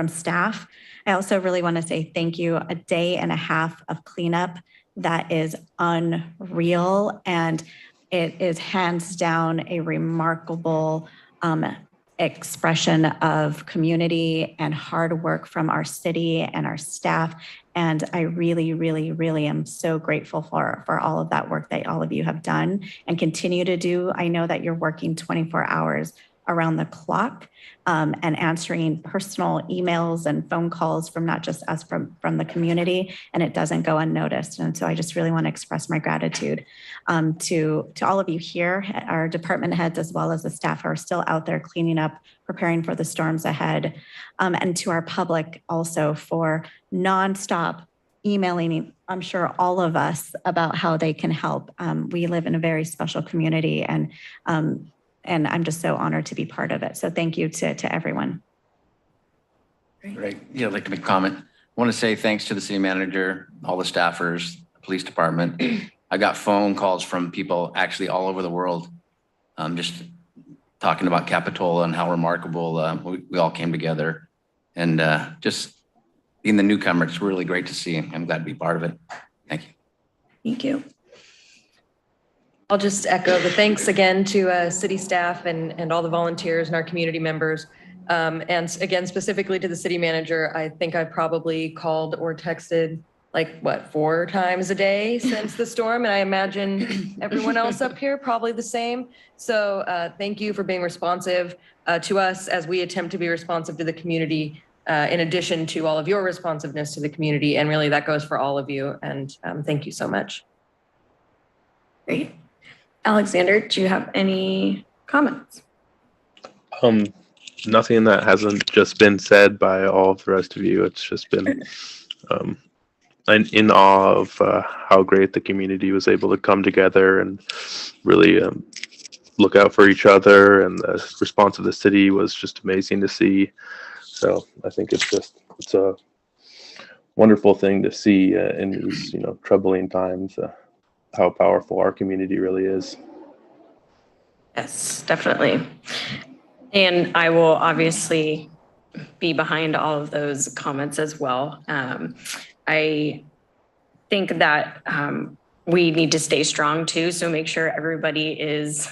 S10: staff. I also really want to say thank you. A day and a half of cleanup that is unreal, and it is hands down a remarkable expression of community and hard work from our city and our staff. And I really, really, really am so grateful for all of that work that all of you have done and continue to do. I know that you're working 24 hours around the clock and answering personal emails and phone calls from not just us, from the community, and it doesn't go unnoticed. And so I just really want to express my gratitude to all of you here, our department heads, as well as the staff who are still out there cleaning up, preparing for the storms ahead, and to our public also for nonstop emailing, I'm sure all of us, about how they can help. We live in a very special community, and I'm just so honored to be part of it. So thank you to everyone.
S13: Great. Yeah, I'd like to make a comment. I want to say thanks to the city manager, all the staffers, the police department. I got phone calls from people actually all over the world, just talking about Capitola and how remarkable we all came together. And just being the newcomer, it's really great to see. I'm glad to be part of it. Thank you.
S1: Thank you.
S9: I'll just echo the thanks again to city staff and all the volunteers and our community members. And again, specifically to the city manager, I think I probably called or texted 4 times a day since the storm. And I imagine everyone else up here probably the same. So thank you for being responsive to us as we attempt to be responsive to the community, in addition to all of your responsiveness to the community. And really that goes for all of you. And thank you so much.
S1: Great. Alexander, do you have any comments?
S4: Nothing that hasn't just been said by all of the rest of you. It's just been in awe of how great the community was able to come together and really look out for each other. And the response of the city was just amazing to see. So I think it's a wonderful thing to see in these troubling times. How powerful our community really is.
S1: Yes, definitely. And I will obviously be behind all of those comments as well. I think that we need to stay strong too, so make sure everybody is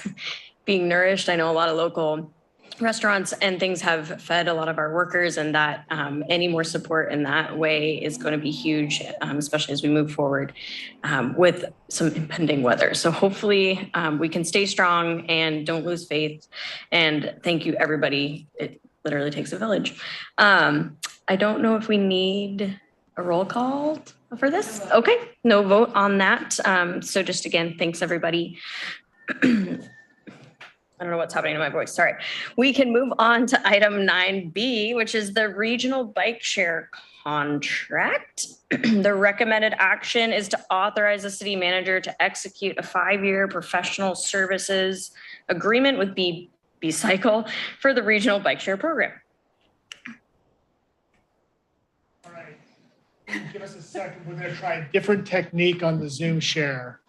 S1: being nourished. I know a lot of local restaurants and things have fed a lot of our workers, and that any more support in that way is going to be huge, especially as we move forward with some impending weather. So hopefully we can stay strong and don't lose faith. And thank you, everybody. literally takes a village. I don't know if we need a roll call for this. Okay, no vote on that. So just again, thanks everybody. I don't know what's happening to my voice. Sorry. We can move on to item 9B, which is the regional bike share contract. The recommended action is to authorize the city manager to execute a 5-year professional services agreement with B-Cycle for the regional bike share program.
S5: All right. Give us a second. We're going to try a different technique on the Zoom share.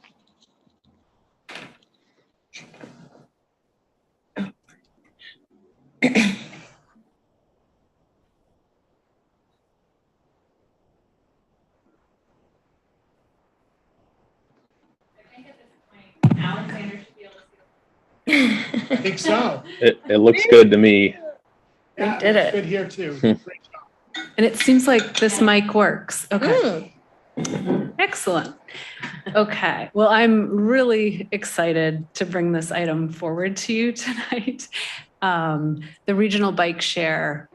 S5: I think so.
S4: It looks good to me.
S5: Yeah,
S1: did it.
S5: Good here too. Great job.
S12: And it seems like this mic works. Okay. Excellent. Okay. Well, I'm really excited to bring this item forward to you tonight. The regional bike share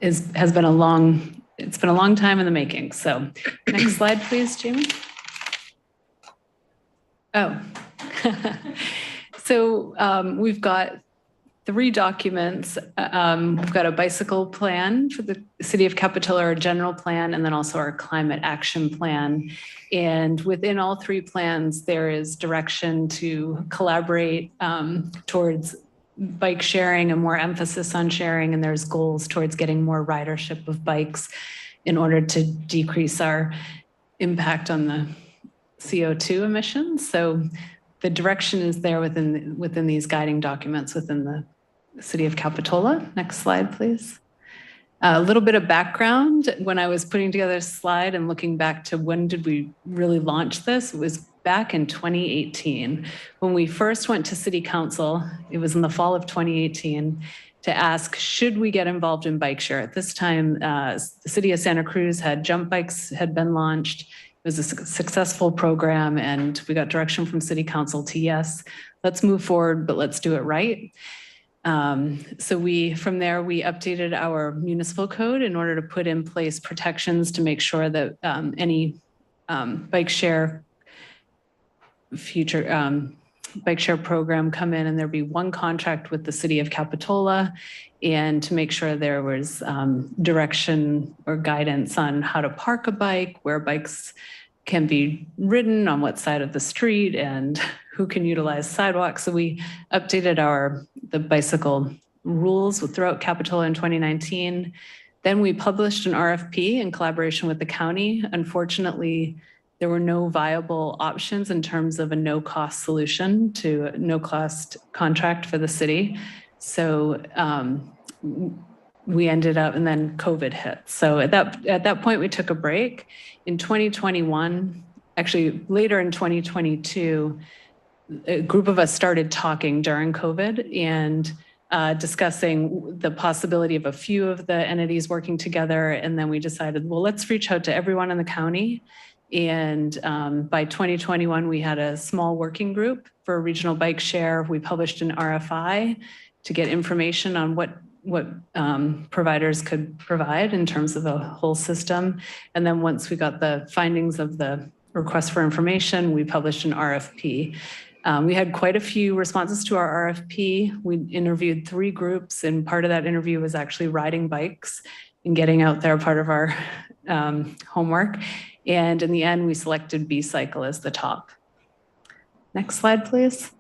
S12: has been a long time in the making. So next slide, please, Jamie. Oh. So we've got 3 documents. We've got a bicycle plan for the city of Capitola, our general plan, and then also our climate action plan. And within all 3 plans, there is direction to collaborate towards bike sharing and more emphasis on sharing. And there's goals towards getting more ridership of bikes in order to decrease our impact on the CO2 emissions. So the direction is there within these guiding documents within the city of Capitola. Next slide, please. A little bit of background. When I was putting together a slide and looking back to when did we really launch this, it was back in 2018. When we first went to city council, it was in the fall of 2018, to ask, should we get involved in bike share? At this time, the city of Santa Cruz had jump bikes had been launched. It was a successful program, and we got direction from city council to, yes, let's move forward, but let's do it right. So from there, we updated our municipal code in order to put in place protections to make sure that any bike share program come in and there'd be one contract with the city of Capitola, and to make sure there was direction or guidance on how to park a bike, where bikes can be ridden, on what side of the street, and who can utilize sidewalks. So we updated the bicycle rules throughout Capitola in 2019. Then we published an RFP in collaboration with the county. Unfortunately, there were no viable options in terms of a no-cost solution to a no-cost contract for the city. So we ended up, and then COVID hit. So at that point, we took a break. In 2021, actually later in 2022, a group of us started talking during COVID and discussing the possibility of a few of the entities working together. And then we decided, well, let's reach out to everyone in the county. And by 2021, we had a small working group for regional bike share. We published an RFI to get information on what providers could provide in terms of the whole system. And then once we got the findings of the request for information, we published an RFP. We had quite a few responses to our RFP. We interviewed 3 groups, and part of that interview was actually riding bikes and getting out there, part of our homework. And in the end, we selected B-Cycle as the top. Next slide, please.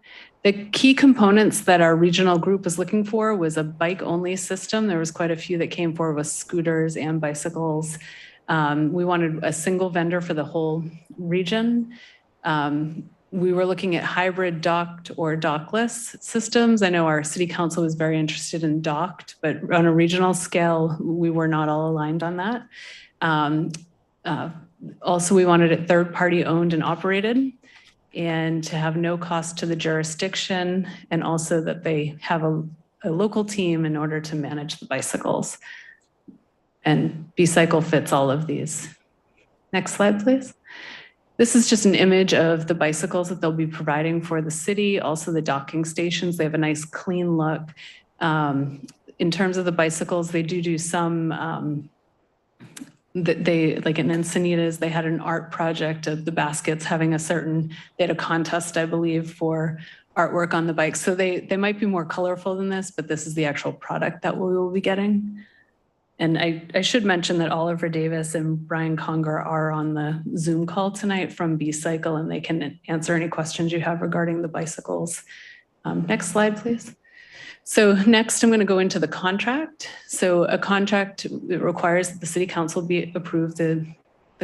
S12: The key components that our regional group was looking for was a bike-only system. There was quite a few that came forward with scooters and bicycles. We wanted a single vendor for the whole region. We were looking at hybrid docked or dockless systems. I know our city council was very interested in docked, but on a regional scale, we were not all aligned on that. Also, we wanted it third-party owned and operated, and to have no cost to the jurisdiction, and also that they have a local team in order to manage the bicycles. And B-Cycle fits all of these. Next slide, please. This is just an image of the bicycles that they'll be providing for the city, also the docking stations. They have a nice clean look.
S15: in terms of the bicycles, they do some, that they, like in Encinitas, they had an art project of the baskets having they had a contest, I believe, for artwork on the bikes. So they might be more colorful than this, but this is the actual product that we will be getting. And I should mention that Oliver Davis and Brian Conger are on the Zoom call tonight from B-Cycle, and they can answer any questions you have regarding the bicycles. Next slide, please. So next, I'm going to go into the contract. So a contract, it requires that the city council approve the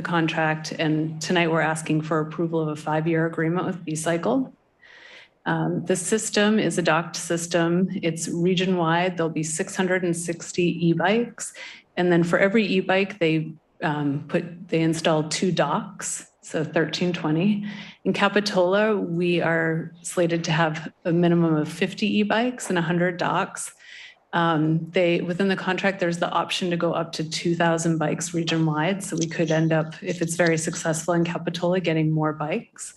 S15: contract. And tonight we're asking for approval of a 5-year agreement with B-Cycle. The system is a docked system. It's region-wide. There'll be 660 e-bikes. And then for every e-bike, they install 2 docks, so 1320. In Capitola, we are slated to have a minimum of 50 e-bikes and 100 docks. Within the contract, there's the option to go up to 2,000 bikes region-wide. So we could end up, if it's very successful in Capitola, getting more bikes.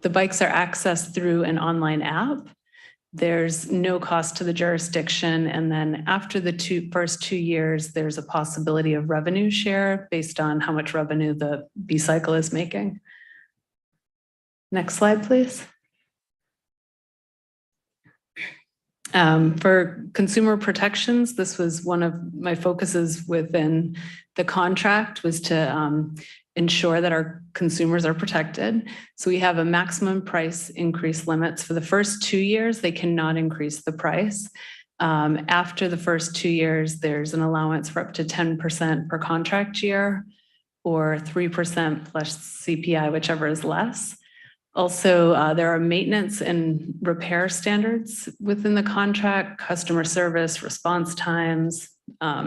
S15: The bikes are accessed through an online app. There's no cost to the jurisdiction. And then after the first 2 years, there's a possibility of revenue share based on how much revenue the B-Cycle is making. Next slide, please. For consumer protections, this was one of my focuses within the contract, was to ensure that our consumers are protected. So we have a maximum price increase limits. For the first 2 years, they cannot increase the price. After the first 2 years, there's an allowance for up to 10% per contract year, or 3% plus CPI, whichever is less. Also, there are maintenance and repair standards within the contract, customer service, response times,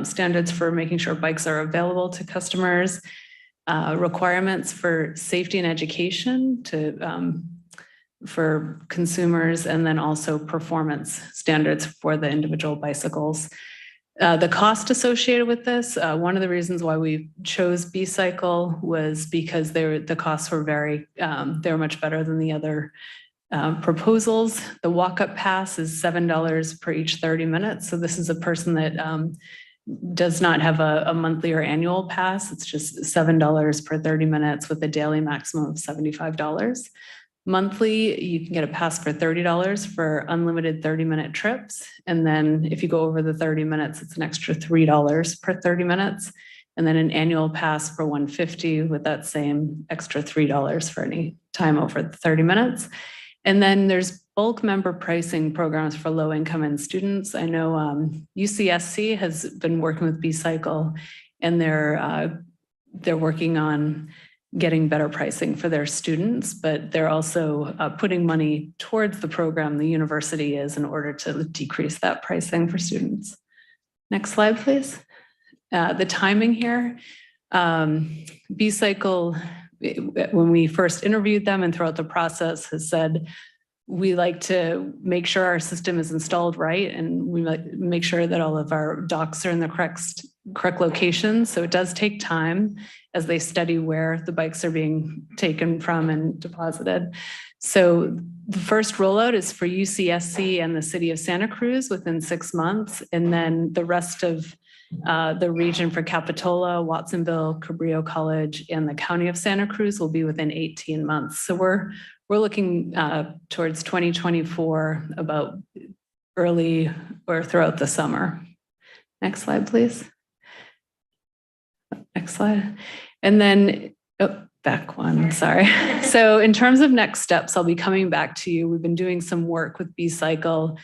S15: standards for making sure bikes are available to customers, requirements for safety and education for consumers, and then also performance standards for the individual bicycles. The cost associated with this, one of the reasons why we chose B-Cycle was because the costs were they were much better than the other proposals. The walk-up pass is $7 per each 30 minutes. So this is a person that does not have a monthly or annual pass. It's just $7 per 30 minutes with a daily maximum of $75. Monthly, you can get a pass for $30 for unlimited 30-minute trips. And then if you go over the 30 minutes, it's an extra $3 per 30 minutes. And then an annual pass for $150 with that same extra $3 for any time over the 30 minutes. And then there's bulk member pricing programs for low income and students. I know UCSC has been working with B-Cycle, and they're working on getting better pricing for their students, but they're also putting money towards the program the university is in order to decrease that pricing for students. Next slide, please. The timing here, B-Cycle, when we first interviewed them and throughout the process, has said, we like to make sure our system is installed right, and we make sure that all of our docks are in the correct locations. So it does take time as they study where the bikes are being taken from and deposited. So the first rollout is for UCSC and the city of Santa Cruz within 6 months. And then the rest of the region for Capitola, Watsonville, Cabrillo College, and the county of Santa Cruz will be within 18 months. So we're looking towards 2024, about early or throughout the summer. Next slide, please. Next slide. And then, back one, sorry. So in terms of next steps, I'll be coming back to you. We've been doing some work with B-Cycle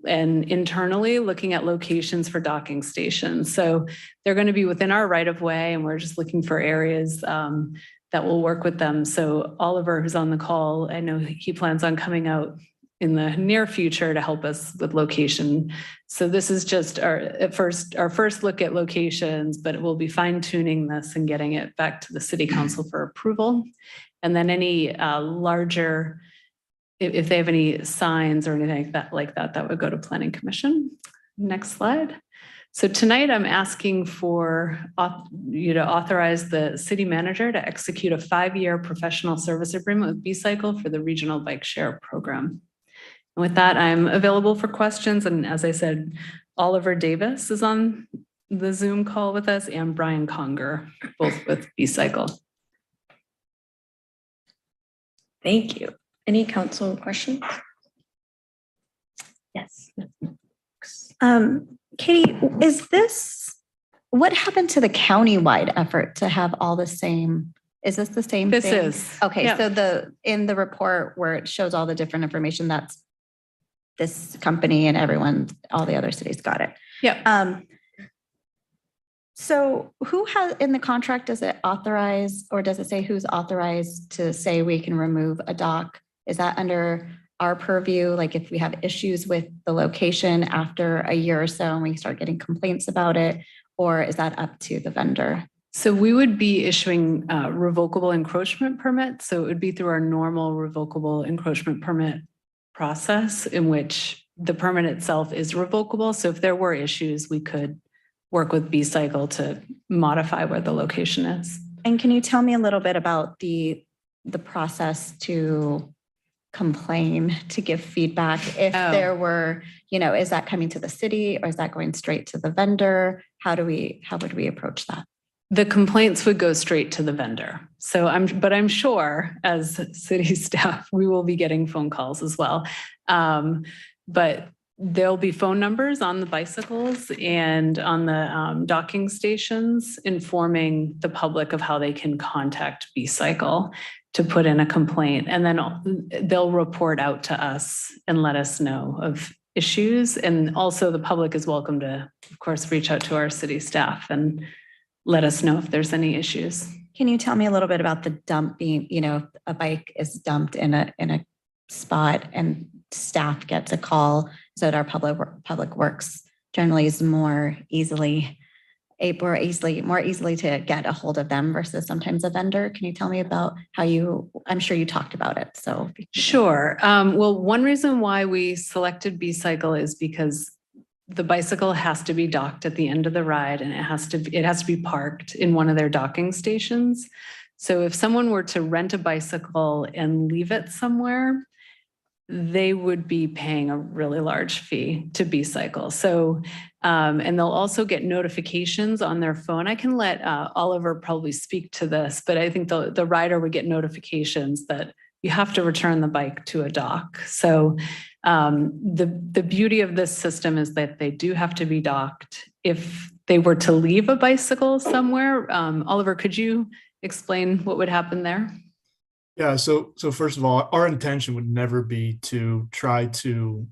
S15: and internally looking at locations for docking stations. So they're going to be within our right of way, and we're just looking for areas that will work with them. So Oliver, who's on the call, I know he plans on coming out in the near future to help us with location. So this is just our first look at locations, but we'll be fine tuning this and getting it back to the city council for approval. And then any larger, if they have any signs or anything like that, that would go to planning commission. Next slide. So tonight I'm asking for you to authorize the city manager to execute a 5-year professional service agreement with B-Cycle for the regional bike share program. With that, I'm available for questions. And as I said, Oliver Davis is on the Zoom call with us and Brian Conger, both with B-Cycle.
S1: Thank you. Any council questions? Yes.
S10: Katie, what happened to the countywide effort to have all the same? Is this the same
S15: This
S10: thing?
S15: is.
S10: Okay,
S15: Yeah.
S10: so in the report where it shows all the different information, that's this company and everyone, all the other cities got it.
S15: Yeah.
S10: So who has, in the contract, does it authorize, or does it say who's authorized to say we can remove a dock? Is that under our purview? Like if we have issues with the location after a year or so and we start getting complaints about it, or is that up to the vendor?
S15: So we would be issuing revocable encroachment permits. So it would be through our normal revocable encroachment permit process in which the permit itself is revocable. So if there were issues, we could work with B-Cycle to modify where the location is.
S10: And can you tell me a little bit about the process to complain, to give feedback? If there were, is that coming to the city or is that going straight to the vendor? How would we approach that?
S15: The complaints would go straight to the vendor. So I'm sure as city staff, we will be getting phone calls as well. But there'll be phone numbers on the bicycles and on the docking stations informing the public of how they can contact B-Cycle to put in a complaint. And then they'll report out to us and let us know of issues. And also the public is welcome to, of course, reach out to our city staff and let us know if there's any issues.
S10: Can you tell me a little bit about the dump being, a bike is dumped in a spot and staff gets a call so that our public works generally is more easily to get a hold of them versus sometimes a vendor. Can you tell me about I'm sure you talked about it. So
S15: sure. Well, one reason why we selected B-Cycle is because the bicycle has to be docked at the end of the ride and it has to be parked in one of their docking stations. So if someone were to rent a bicycle and leave it somewhere, they would be paying a really large fee to B-Cycle. So, and they'll also get notifications on their phone. I can let Oliver probably speak to this, but I think the rider would get notifications that you have to return the bike to a dock. So the beauty of this system is that they do have to be docked. If they were to leave a bicycle somewhere, Oliver, could you explain what would happen there?
S16: Yeah, so first of all, our intention would never be to try to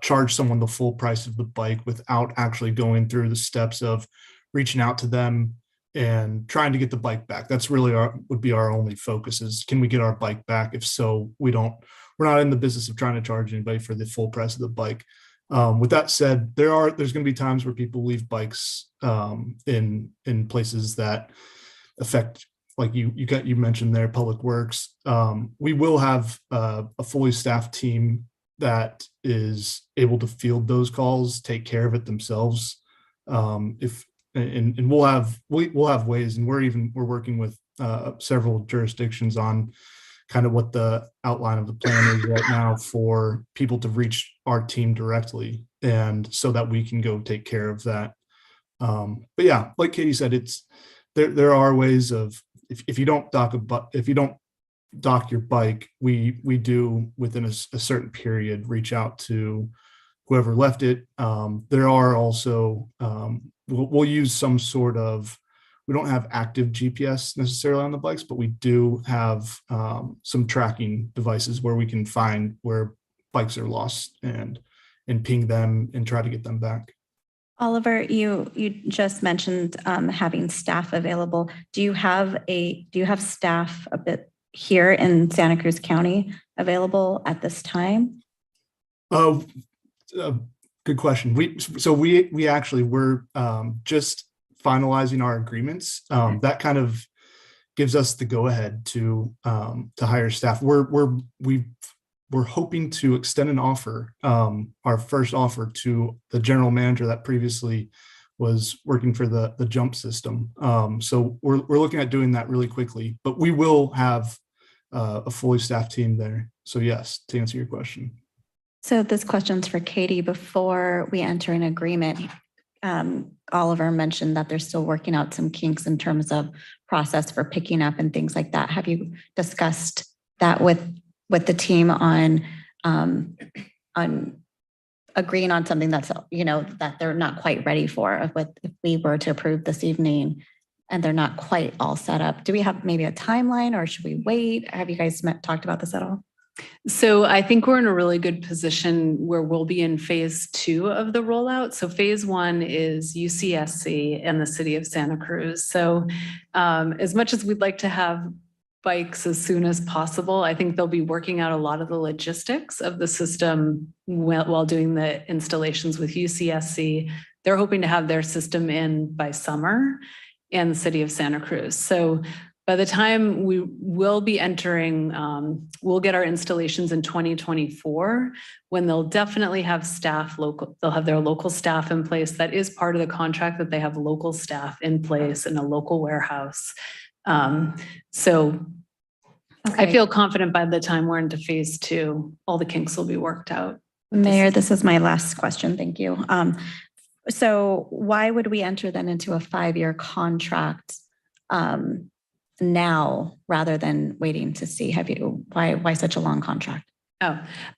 S16: charge someone the full price of the bike without actually going through the steps of reaching out to them and trying to get the bike back. That's really would be our only focus is, can we get our bike back? If so, we're not in the business of trying to charge anybody for the full price of the bike. With that said, there's going to be times where people leave bikes in places that affect, like you mentioned there, Public Works. We will have a fully staffed team that is able to field those calls, take care of it themselves. And we'll have ways, and we're working with several jurisdictions on kind of what the outline of the plan is right now for people to reach our team directly, and so that we can go take care of that. But yeah, like Katie said, there are ways of, if you don't dock your bike, we do within a certain period reach out to whoever left it. There are also we'll use some sort of, we don't have active GPS necessarily on the bikes, but we do have some tracking devices where we can find where bikes are lost and ping them and try to get them back.
S10: Oliver, you just mentioned having staff available. Do you have staff a bit here in Santa Cruz County available at this time?
S16: Good question. We actually we're just finalizing our agreements. That kind of gives us the go ahead to hire staff. We're hoping to extend an offer, our first offer, to the general manager that previously was working for the jump system. So we're looking at doing that really quickly, but we will have a fully staffed team there. So yes, to answer your question.
S10: So this question's for Katie. Before we enter an agreement, Oliver mentioned that they're still working out some kinks in terms of process for picking up and things like that. Have you discussed that with the team on agreeing on something that's, that they're not quite ready for? If we were to approve this evening and they're not quite all set up, do we have maybe a timeline or should we wait? Have you guys talked about this at all?
S15: So I think we're in a really good position where we'll be in phase 2 of the rollout. So phase 1 is UCSC and the city of Santa Cruz. So as much as we'd like to have bikes as soon as possible, I think they'll be working out a lot of the logistics of the system while doing the installations with UCSC. They're hoping to have their system in by summer, and the city of Santa Cruz. So by the time we will be entering, we'll get our installations in 2024, when they'll definitely have staff local, they'll have their local staff in place. That is part of the contract, that they have local staff in place in a local warehouse. So I feel confident by the time we're into phase 2, all the kinks will be worked out.
S10: Mayor, this is my last question. Thank you. So why would we enter then into a 5-year contract now rather than waiting to see? Why such a long contract?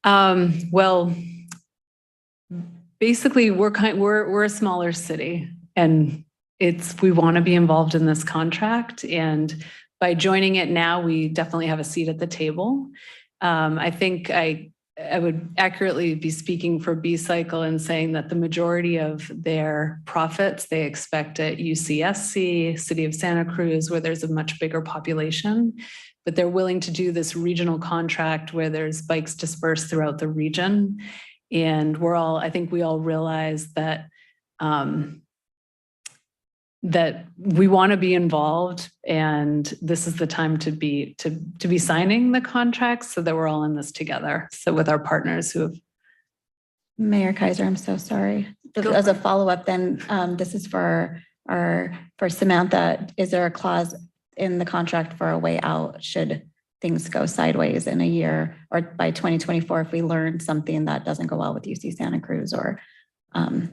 S15: Well, basically we're a smaller city, and we want to be involved in this contract, and by joining it now, we definitely have a seat at the table. I think I would accurately be speaking for B-Cycle in saying that the majority of their profits they expect at UCSC, City of Santa Cruz, where there's a much bigger population, but they're willing to do this regional contract where there's bikes dispersed throughout the region. And I think we all realize that that we want to be involved, and this is the time to be signing the contracts so that we're all in this together. So with our partners who have.
S10: Mayor Kaiser, I'm so sorry. As a follow-up then, this is for Samantha. Is there a clause in the contract for a way out should things go sideways in a year or by 2024 if we learn something that doesn't go well with UC Santa Cruz, or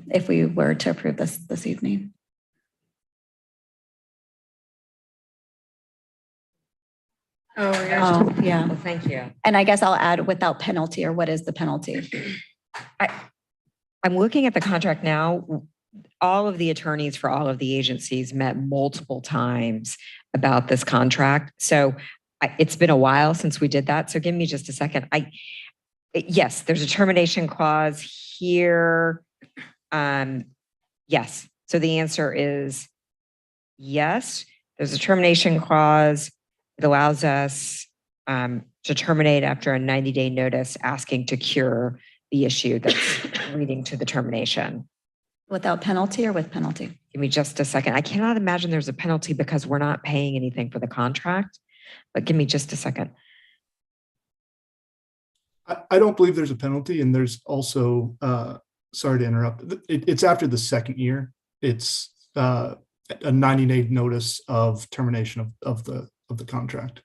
S10: if we were to approve this evening? Yeah.
S3: Well, thank you.
S10: And I guess I'll add without penalty, or what is the penalty?
S3: I'm looking at the contract now. All of the attorneys for all of the agencies met multiple times about this contract. So it's been a while since we did that. So give me just a second. Yes, there's a termination clause here. Yes. So the answer is yes. There's a termination clause. It allows us to terminate after a 90-day notice, asking to cure the issue that's leading to the termination.
S10: Without penalty or with penalty?
S3: Give me just a second. I cannot imagine there's a penalty because we're not paying anything for the contract, but give me just a second.
S16: I don't believe there's a penalty, and there's also, sorry to interrupt, it's after the second year. It's a 90-day notice of termination of the contract.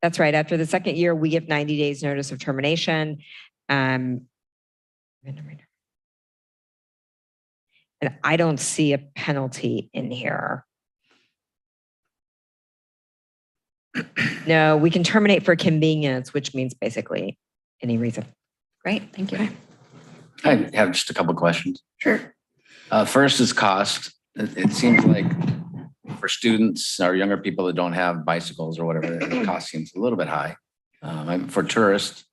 S3: That's right. After the second year, we give 90 days notice of termination. And I don't see a penalty in here. No, we can terminate for convenience, which means basically any reason.
S10: Great, thank you.
S13: I have just a couple of questions.
S10: Sure.
S13: First is cost. It seems like for students or younger people that don't have bicycles or whatever, the cost seems a little bit high. For tourists,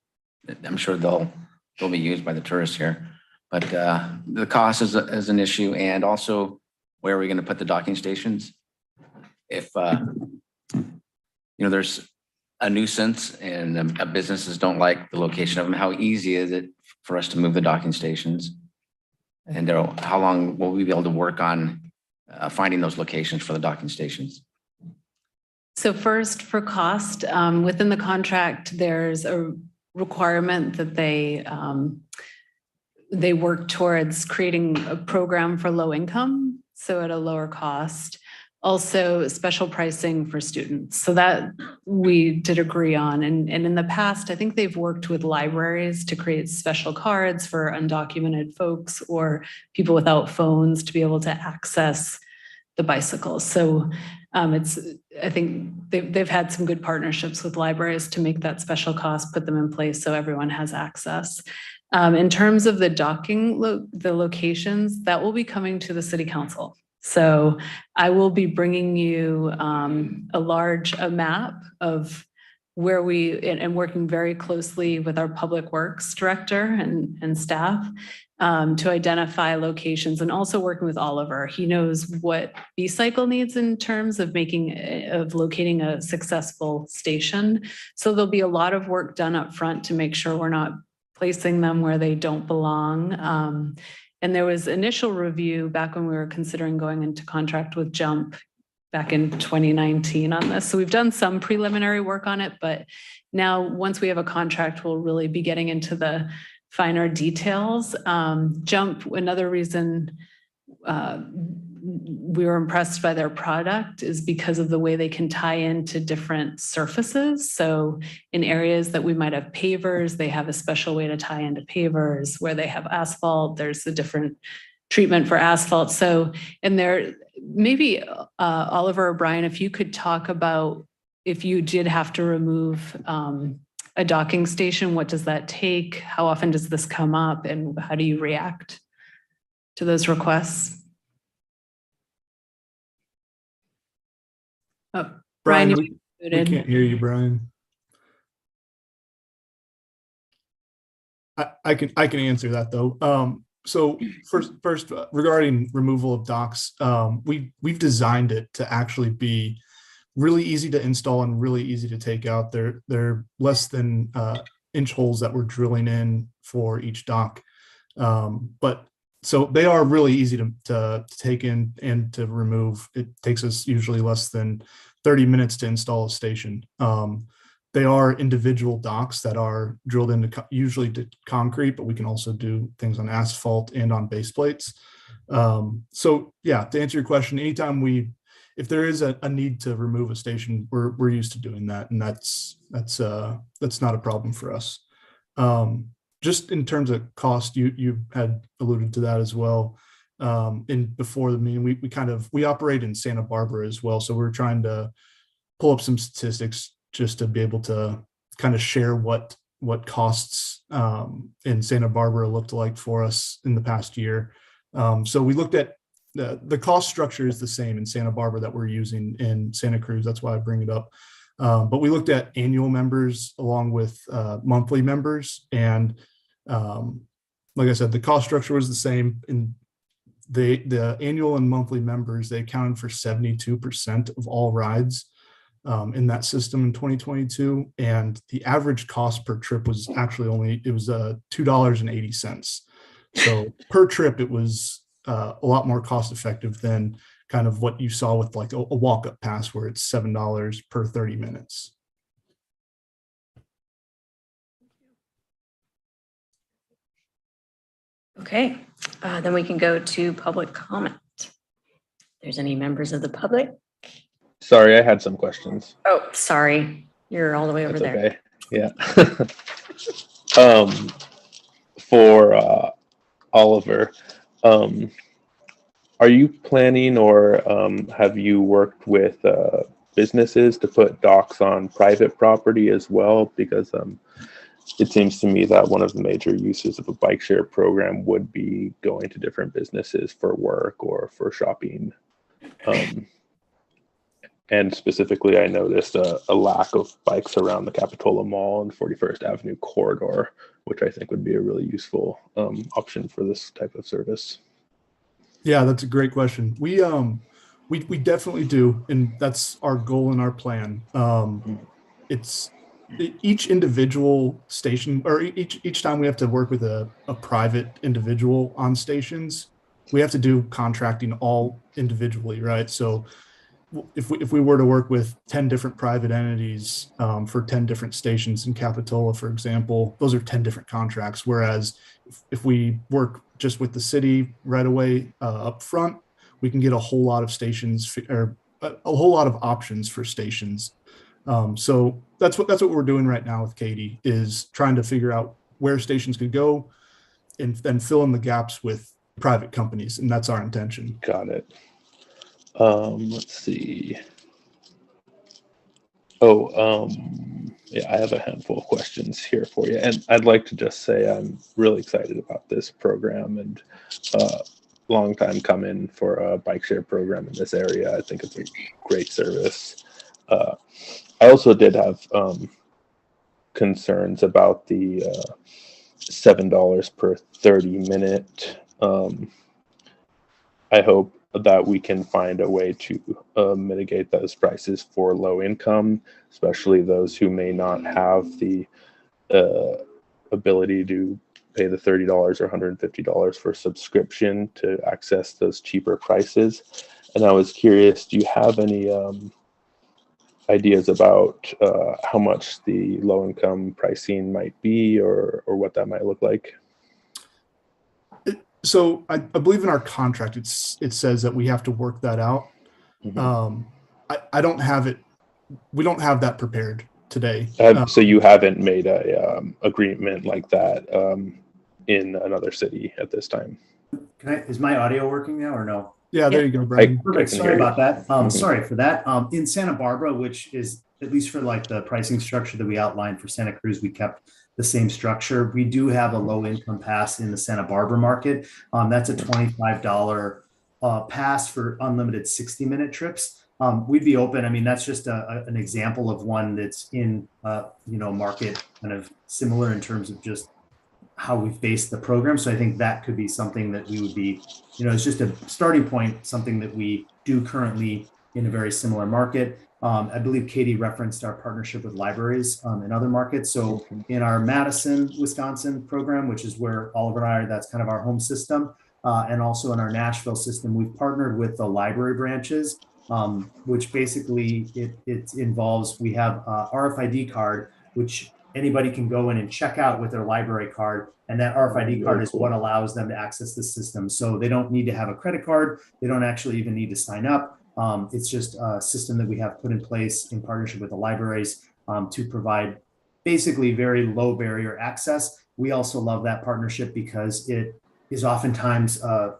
S13: I'm sure they'll be used by the tourists here, but the cost is an issue, and also where are we going to put the docking stations? If there's a nuisance and businesses don't like the location of them, how easy is it for us to move the docking stations? And how long will we be able to work on finding those locations for the docking stations?
S15: So first, for cost, within the contract, there's a requirement that they work towards creating a program for low income, so at a lower cost. Also special pricing for students. So that we did agree on. And in the past, I think they've worked with libraries to create special cards for undocumented folks or people without phones to be able to access the bicycles. So I think they've had some good partnerships with libraries to make that special cost, put them in place so everyone has access. In terms of the docking, the locations, that will be coming to the city council. So I will be bringing you a map of where and working very closely with our public works director and staff to identify locations, and also working with Oliver. He knows what B-Cycle needs in terms of locating a successful station. So there'll be a lot of work done up front to make sure we're not placing them where they don't belong. And there was initial review back when we were considering going into contract with Jump back in 2019 on this. So we've done some preliminary work on it, but now once we have a contract, we'll really be getting into the finer details. Jump, another reason we were impressed by their product is because of the way they can tie into different surfaces. So in areas that we might have pavers, they have a special way to tie into pavers. Where they have asphalt, there's a different treatment for asphalt. So, and there, maybe Oliver or Brian, if you could talk about if you did have to remove a docking station, what does that take? How often does this come up, and how do you react to those requests? Oh, Brian,
S16: we can't hear you, Brian. I can answer that though. So first, regarding removal of docks, we've designed it to actually be really easy to install and really easy to take out. They're less than inch holes that we're drilling in for each dock, but so they are really easy to take in and to remove. It takes us usually less than 30 minutes to install a station. They are individual docks that are drilled into usually to concrete, but we can also do things on asphalt and on base plates. So yeah, to answer your question, anytime if there is a need to remove a station, we're used to doing that, and that's not a problem for us. Just in terms of cost, you had alluded to that as well. Before the meeting, we operate in Santa Barbara as well, so we're trying to pull up some statistics just to be able to kind of share what costs in Santa Barbara looked like for us in the past year. So we looked at the cost structure is the same in Santa Barbara that we're using in Santa Cruz. That's why I bring it up. But we looked at annual members along with monthly members, and like I said, the cost structure was the same. In the annual and monthly members, they accounted for 72% of all rides in that system in 2022, and the average cost per trip was actually $2.80. So per trip, it was a lot more cost effective than kind of what you saw with like a walk-up pass where it's $7 per 30 minutes.
S1: Okay, then we can go to public comment. If there's any members of the public.
S4: Sorry, I had some questions.
S1: Oh, sorry. You're all the way over there.
S4: Okay. Yeah. For Oliver, are you planning or have you worked with businesses to put docks on private property as well? Because it seems to me that one of the major uses of a bike share program would be going to different businesses for work or for shopping. And specifically, I noticed a lack of bikes around the Capitola Mall and 41st Avenue corridor, which I think would be a really useful option for this type of service.
S16: Yeah, that's a great question. We definitely do, and that's our goal and our plan. It's each individual station, or each time we have to work with a private individual on stations, we have to do contracting all individually, right? So if we were to work with 10 different private entities for 10 different stations in Capitola, for example, those are 10 different contracts. Whereas if we work just with the city right away up front, we can get a whole lot of stations or a whole lot of options for stations. So that's what we're doing right now with Katie, is trying to figure out where stations could go and then fill in the gaps with private companies. And that's our intention.
S4: Got it. Let's see. Oh, yeah, I have a handful of questions here for you. And I'd like to just say I'm really excited about this program, and long time coming for a bike share program in this area. I think it's a great service. I also did have concerns about the $7 per 30-minute. I hope that we can find a way to mitigate those prices for low income, especially those who may not have the ability to pay the $30 or $150 for subscription to access those cheaper prices. And I was curious, do you have any ideas about how much the low income pricing might be, or what that might look like?
S16: So I believe in our contract, it says that we have to work that out.
S4: Mm-hmm.
S16: I don't have it. We don't have that prepared today.
S4: So you haven't made a agreement like that in another city at this time?
S17: Is my audio working now or no?
S16: Yeah, there you go, Brian.
S17: Perfect. Sorry about that. Sorry for that. In Santa Barbara, which is at least for like the pricing structure that we outlined for Santa Cruz, we kept the same structure. We do have a low income pass in the Santa Barbara market. That's a $25 pass for unlimited 60-minute trips. We'd be open. I mean, that's just an example of one that's in market kind of similar in terms of just how we've based the program. So I think that could be something that we would be, it's just a starting point, something that we do currently in a very similar market. I believe Katie referenced our partnership with libraries in other markets. So in our Madison, Wisconsin program, which is where Oliver and I are, that's kind of our home system. And also in our Nashville system, we've partnered with the library branches, which basically it involves, we have a RFID card, which anybody can go in and check out with their library card. And that RFID card is what allows them to access the system. So they don't need to have a credit card. They don't actually even need to sign up. It's just a system that we have put in place in partnership with the libraries to provide basically very low barrier access. We also love that partnership because it is oftentimes a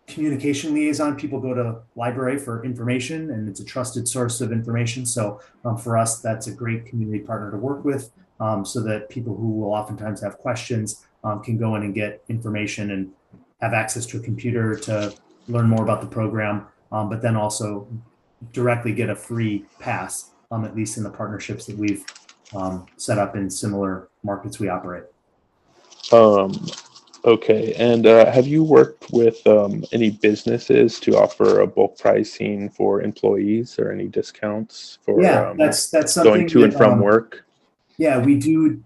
S17: communication liaison. People go to library for information, and it's a trusted source of information. So for us, that's a great community partner to work with, so that people who will oftentimes have questions can go in and get information and have access to a computer to learn more about the program. But then also directly get a free pass, at least in the partnerships that we've set up in similar markets we operate.
S4: Okay, and have you worked with any businesses to offer a bulk pricing for employees, or any discounts for
S17: that's something
S4: going to and from work?
S17: Yeah, we do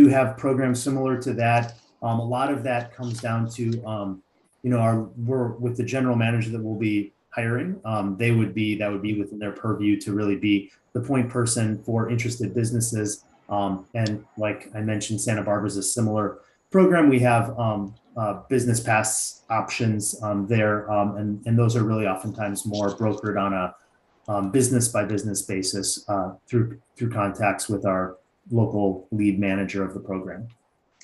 S17: have programs similar to that. A lot of that comes down to we're with the general manager that we'll be hiring. That would be within their purview to really be the point person for interested businesses. And like I mentioned, Santa Barbara is a similar program. We have business pass options there, and those are really oftentimes more brokered on a business by business basis through contacts with our local lead manager of the program.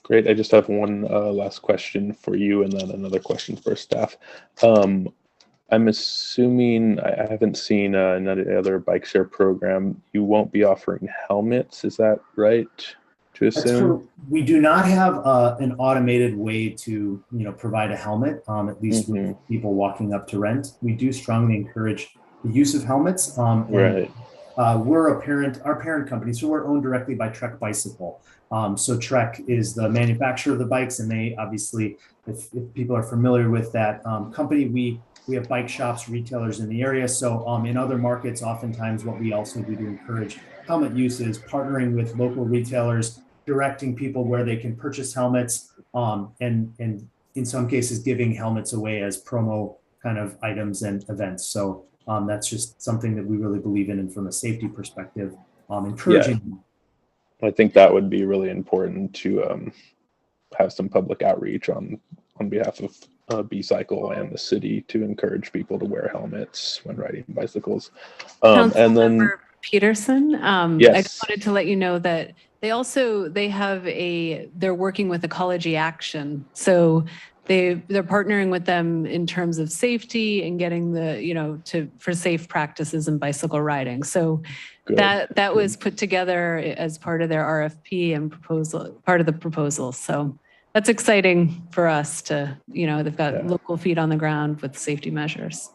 S4: Great. I just have one last question for you, and then another question for staff. I'm assuming, I haven't seen another other bike share program, you won't be offering helmets. Is that right to assume?
S17: We do not have an automated way to provide a helmet, at least with people walking up to rent. We do strongly encourage the use of helmets.
S4: Right.
S17: Our parent company, so we're owned directly by Trek Bicycle. So Trek is the manufacturer of the bikes, and they obviously, if people are familiar with that company, we have bike shops, retailers in the area. So in other markets, oftentimes what we also do to encourage helmet use is partnering with local retailers, directing people where they can purchase helmets, and in some cases giving helmets away as promo kind of items and events. So that's just something that we really believe in, and from a safety perspective, encouraging.
S4: Yeah. I think that would be really important to have some public outreach on behalf of B-Cycle and the city to encourage people to wear helmets when riding bicycles. And then
S15: Councilmember Peterson, I
S4: Yes.
S15: just wanted to let you know that they're working with Ecology Action. So they're partnering with them in terms of safety and getting for safe practices in bicycle riding. So
S4: Good.
S15: that was put together as part of their RFP and part of the proposal. So that's exciting for us to, they've got local feet on the ground with safety measures.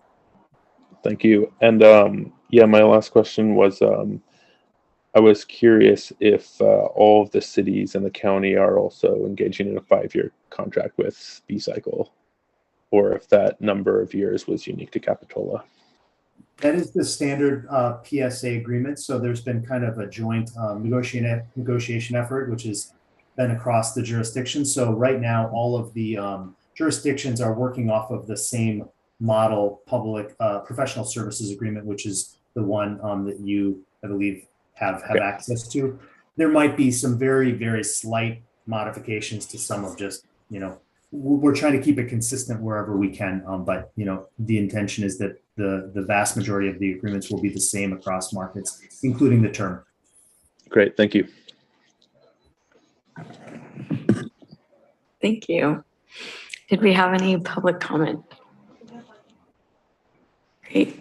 S4: Thank you. And my last question was, I was curious if all of the cities in the county are also engaging in a 5-year contract with B-Cycle, or if that number of years was unique to Capitola.
S17: That is the standard PSA agreement. So there's been kind of a joint negotiation effort, which has been across the jurisdiction. So right now, all of the jurisdictions are working off of the same model public professional services agreement, which is the one that you, I believe, have access to. There might be some very, very slight modifications to some of just, we're trying to keep it consistent wherever we can. But, the intention is that the vast majority of the agreements will be the same across markets, including the term.
S4: Great, thank you.
S1: Thank you. Did we have any public comment? Great.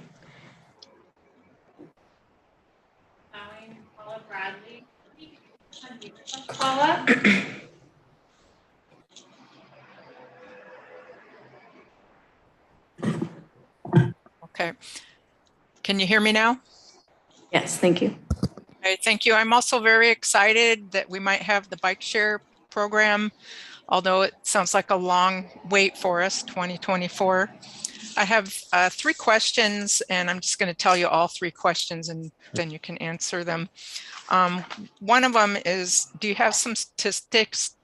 S2: Paula Bradley. Paula?
S18: Okay. Can you hear me now?
S1: Yes, thank you.
S18: Okay, thank you. I'm also very excited that we might have the bike share program, although it sounds like a long wait for us, 2024. I have 3 questions, and I'm just going to tell you all 3 questions, and then you can answer them. One of them is, do you have some statistics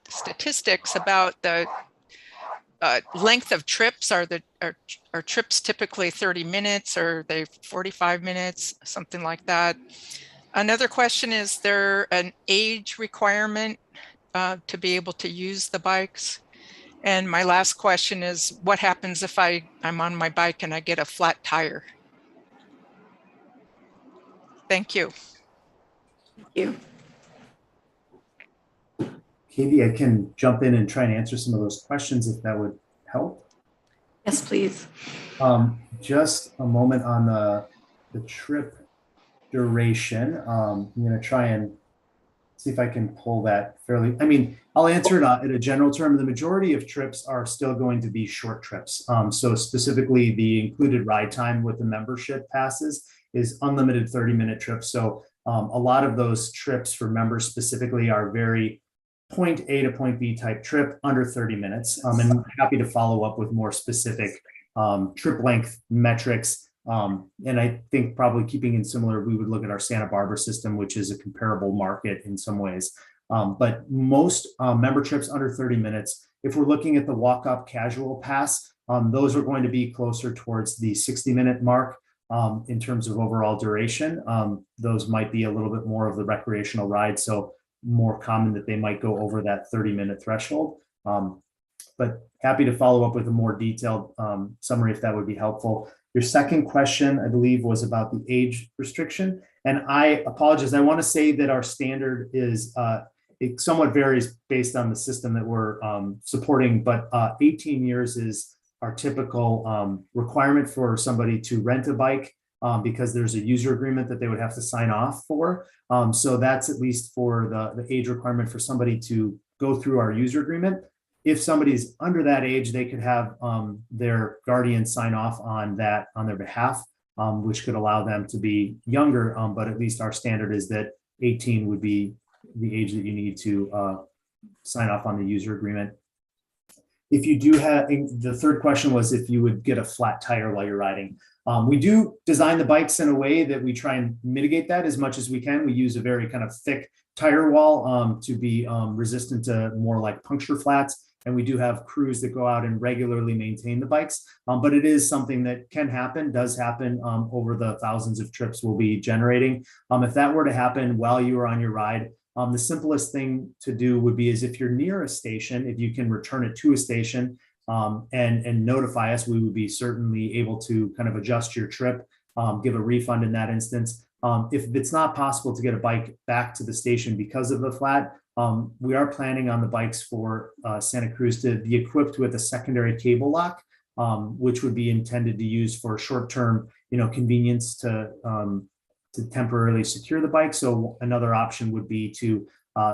S18: about the length of trips? Are trips typically 30 minutes, or are they 45 minutes, something like that? Another question, is there an age requirement to be able to use the bikes? And my last question is, what happens if I'm on my bike and I get a flat tire? Thank you.
S1: Thank you.
S17: Katie, I can jump in and try and answer some of those questions if that would help.
S1: Yes, please.
S17: Just a moment on the trip duration. I'm going to try and see if I can pull that fairly. I'll answer it in a general term. The majority of trips are still going to be short trips. So specifically, the included ride time with the membership passes is unlimited 30-minute trips. So a lot of those trips for members specifically are very point A to point B type trip under 30 minutes. And I'm happy to follow up with more specific trip length metrics. And I think probably keeping in similar, we would look at our Santa Barbara system, which is a comparable market in some ways. But most member trips under 30 minutes, if we're looking at the walk-up casual pass, those are going to be closer towards the 60-minute mark in terms of overall duration. Those might be a little bit more of the recreational ride, so more common that they might go over that 30-minute threshold. But happy to follow up with a more detailed summary if that would be helpful. Your second question, I believe, was about the age restriction. And I apologize. I want to say that our standard is, it somewhat varies based on the system that we're supporting, but 18 years is our typical requirement for somebody to rent a bike because there's a user agreement that they would have to sign off for. So that's at least for the age requirement for somebody to go through our user agreement. If somebody's under that age, they could have their guardian sign off on that on their behalf, which could allow them to be younger. But at least our standard is that 18 would be the age that you need to sign off on the user agreement. If you do have, the third question was if you would get a flat tire while you're riding. We do design the bikes in a way that we try and mitigate that as much as we can. We use a very kind of thick tire wall to be resistant to more like puncture flats. And we do have crews that go out and regularly maintain the bikes. But it is something that can happen, does happen over the thousands of trips we'll be generating. If that were to happen while you are on your ride, the simplest thing to do would be is if you're near a station, if you can return it to a station, and notify us, we would be certainly able to kind of adjust your trip, give a refund in that instance. If it's not possible to get a bike back to the station because of the flat, we are planning on the bikes for Santa Cruz to be equipped with a secondary cable lock, which would be intended to use for short-term, convenience to temporarily secure the bike. So another option would be to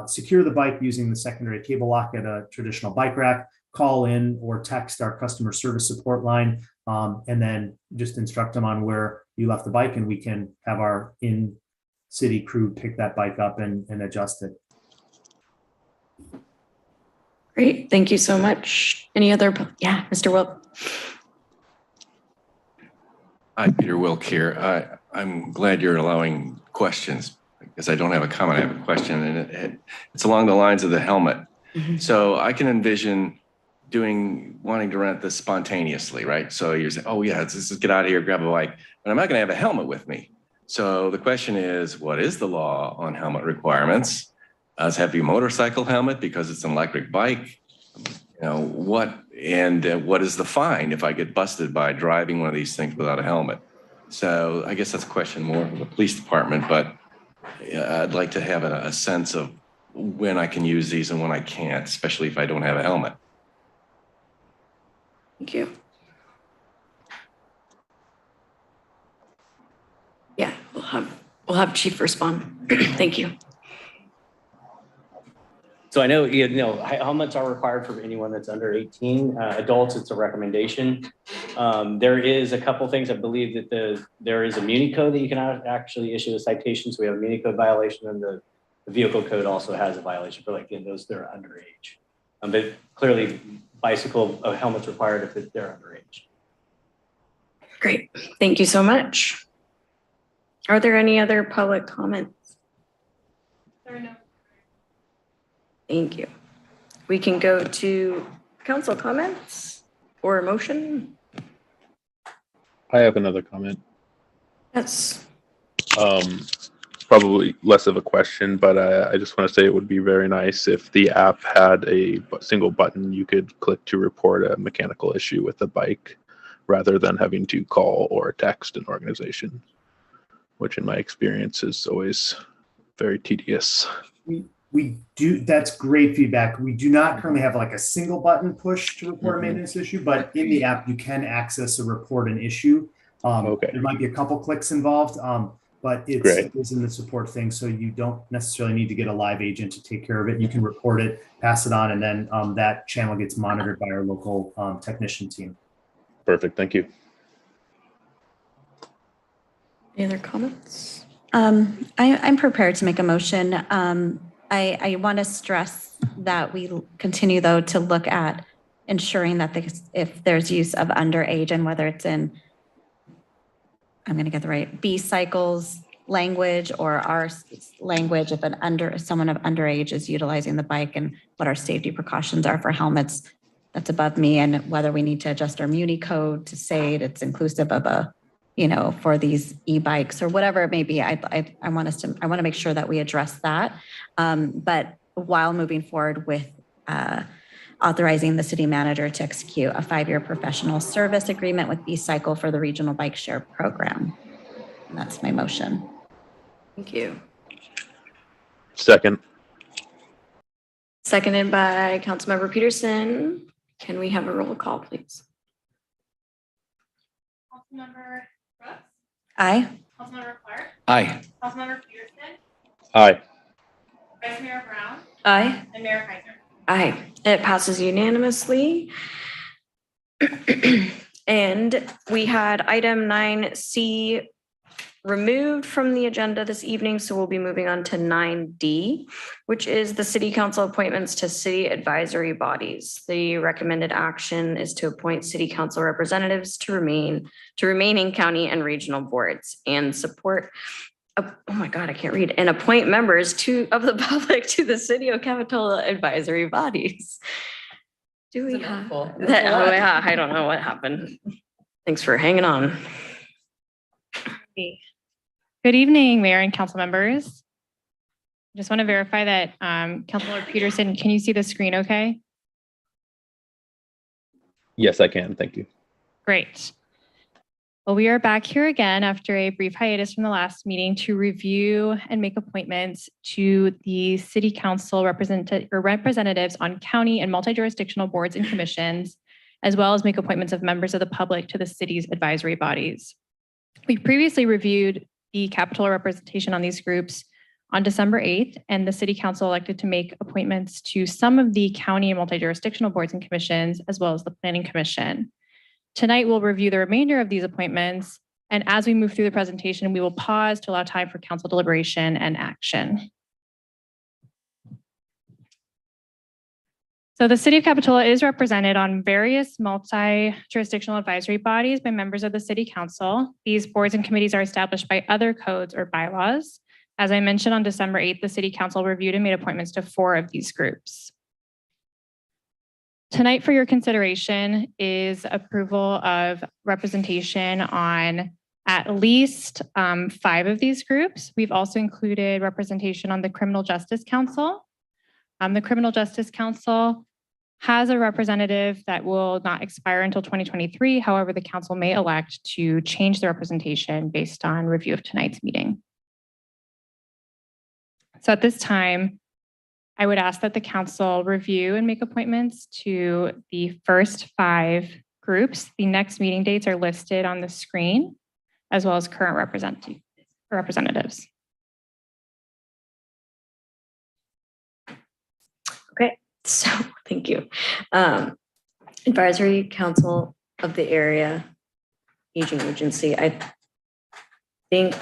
S17: secure the bike using the secondary cable lock at a traditional bike rack, call in or text our customer service support line, and then just instruct them on where you left the bike, and we can have our in-city crew pick that bike up and adjust it.
S1: Great, thank you so much. Any other, yeah, Mr. Wilk.
S19: Hi, Peter Wilk here. I'm glad you're allowing questions because I don't have a comment, I have a question, and it's along the lines of the helmet. So I can envision wanting to rent this spontaneously, right? So you're saying, oh yeah, let's just get out of here, grab a bike, but I'm not gonna have a helmet with me. So the question is, what is the law on helmet requirements? Does it have to be a motorcycle helmet because it's an electric bike? What is the fine if I get busted by driving one of these things without a helmet? So I guess that's a question more for the police department, but I'd like to have a sense of when I can use these and when I can't, especially if I don't have a helmet.
S1: Thank you. Yeah, we'll have Chief respond. Thank you.
S11: So I know, helmets are required for anyone that's under 18. Adults, it's a recommendation. There is a couple things. I believe that there is a Muni code that you can actually issue a citation. So we have a Muni code violation, and the vehicle code also has a violation for those that are underage. But clearly, bicycle helmets required if they're underage.
S1: Great, thank you so much. Are there any other public comments?
S2: There are no.
S1: Thank you. We can go to council comments or a motion.
S4: I have another comment.
S1: Yes.
S4: Probably less of a question, but I just want to say it would be very nice if the app had a single button you could click to report a mechanical issue with the bike rather than having to call or text an organization, which in my experience is always very tedious.
S17: We do, that's great feedback. We do not currently have like a single button push to report a maintenance issue, but in the app, you can access a report an issue. There might be a couple clicks involved, but it's in the support thing. So you don't necessarily need to get a live agent to take care of it. You can report it, pass it on, and then that channel gets monitored by our local technician team.
S4: Perfect, thank you.
S1: Any other comments?
S10: I'm prepared to make a motion. I want to stress that we continue, though, to look at ensuring that if there's use of underage, and whether it's in, I'm going to get the right, B cycles language or our language, if someone of underage is utilizing the bike, and what our safety precautions are for helmets, that's above me, and whether we need to adjust our Muni code to say it's inclusive of a, for these e-bikes or whatever it may be. I want to make sure that we address that. But while moving forward with authorizing the city manager to execute a 5-year professional service agreement with B-Cycle for the regional bike share program. And that's my motion.
S1: Thank you.
S4: Second.
S1: Seconded by Councilmember Peterson. Can we have a roll call, please?
S2: Councilmember Brooks?
S10: Aye.
S2: Councilmember Clark?
S13: Aye.
S2: Councilmember Peterson?
S4: Aye.
S2: Vice Mayor Brown?
S1: Aye.
S2: And Mayor Kaiser?
S1: Aye. It passes unanimously. And we had item 9C removed from the agenda this evening, so we'll be moving on to 9D, which is the city council appointments to city advisory bodies. The recommended action is to appoint city council representatives to remaining county and regional boards and support, oh my God, I can't read, and appoint members of the public to the City of Capitola advisory bodies. Do we have that? Oh yeah, I don't know what happened. Thanks for hanging on.
S20: Good evening, Mayor and council members. Just want to verify that Councilor Peterson, can you see the screen okay?
S4: Yes, I can. Thank you.
S20: Great. Well, we are back here again after a brief hiatus from the last meeting to review and make appointments to the City Council representatives on county and multi-jurisdictional boards and commissions, as well as make appointments of members of the public to the city's advisory bodies. We previously reviewed the Capitola representation on these groups on December 8th, and the City Council elected to make appointments to some of the county and multi-jurisdictional boards and commissions, as well as the Planning Commission. Tonight, we'll review the remainder of these appointments, and as we move through the presentation, we will pause to allow time for council deliberation and action. So the City of Capitola is represented on various multi-jurisdictional advisory bodies by members of the City Council. These boards and committees are established by other codes or bylaws. As I mentioned on December 8th, the City Council reviewed and made appointments to 4 of these groups. Tonight for your consideration is approval of representation on at least 5 of these groups. We've also included representation on the Criminal Justice Council. The Criminal Justice Council has a representative that will not expire until 2023. However, the council may elect to change the representation based on review of tonight's meeting. So at this time, I would ask that the council review and make appointments to the first 5 groups. The next meeting dates are listed on the screen, as well as current representatives.
S1: Okay, so thank you. Advisory Council of the Area Aging Agency. I think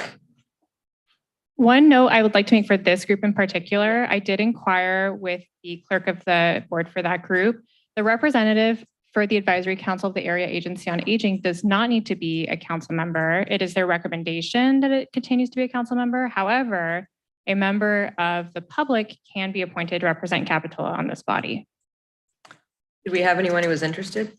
S20: one note I would like to make for this group in particular, I did inquire with the clerk of the board for that group. The representative for the Advisory Council of the Area Agency on Aging does not need to be a council member. It is their recommendation that it continues to be a council member. However, a member of the public can be appointed to represent Capitola on this body.
S1: Did we have anyone who was interested?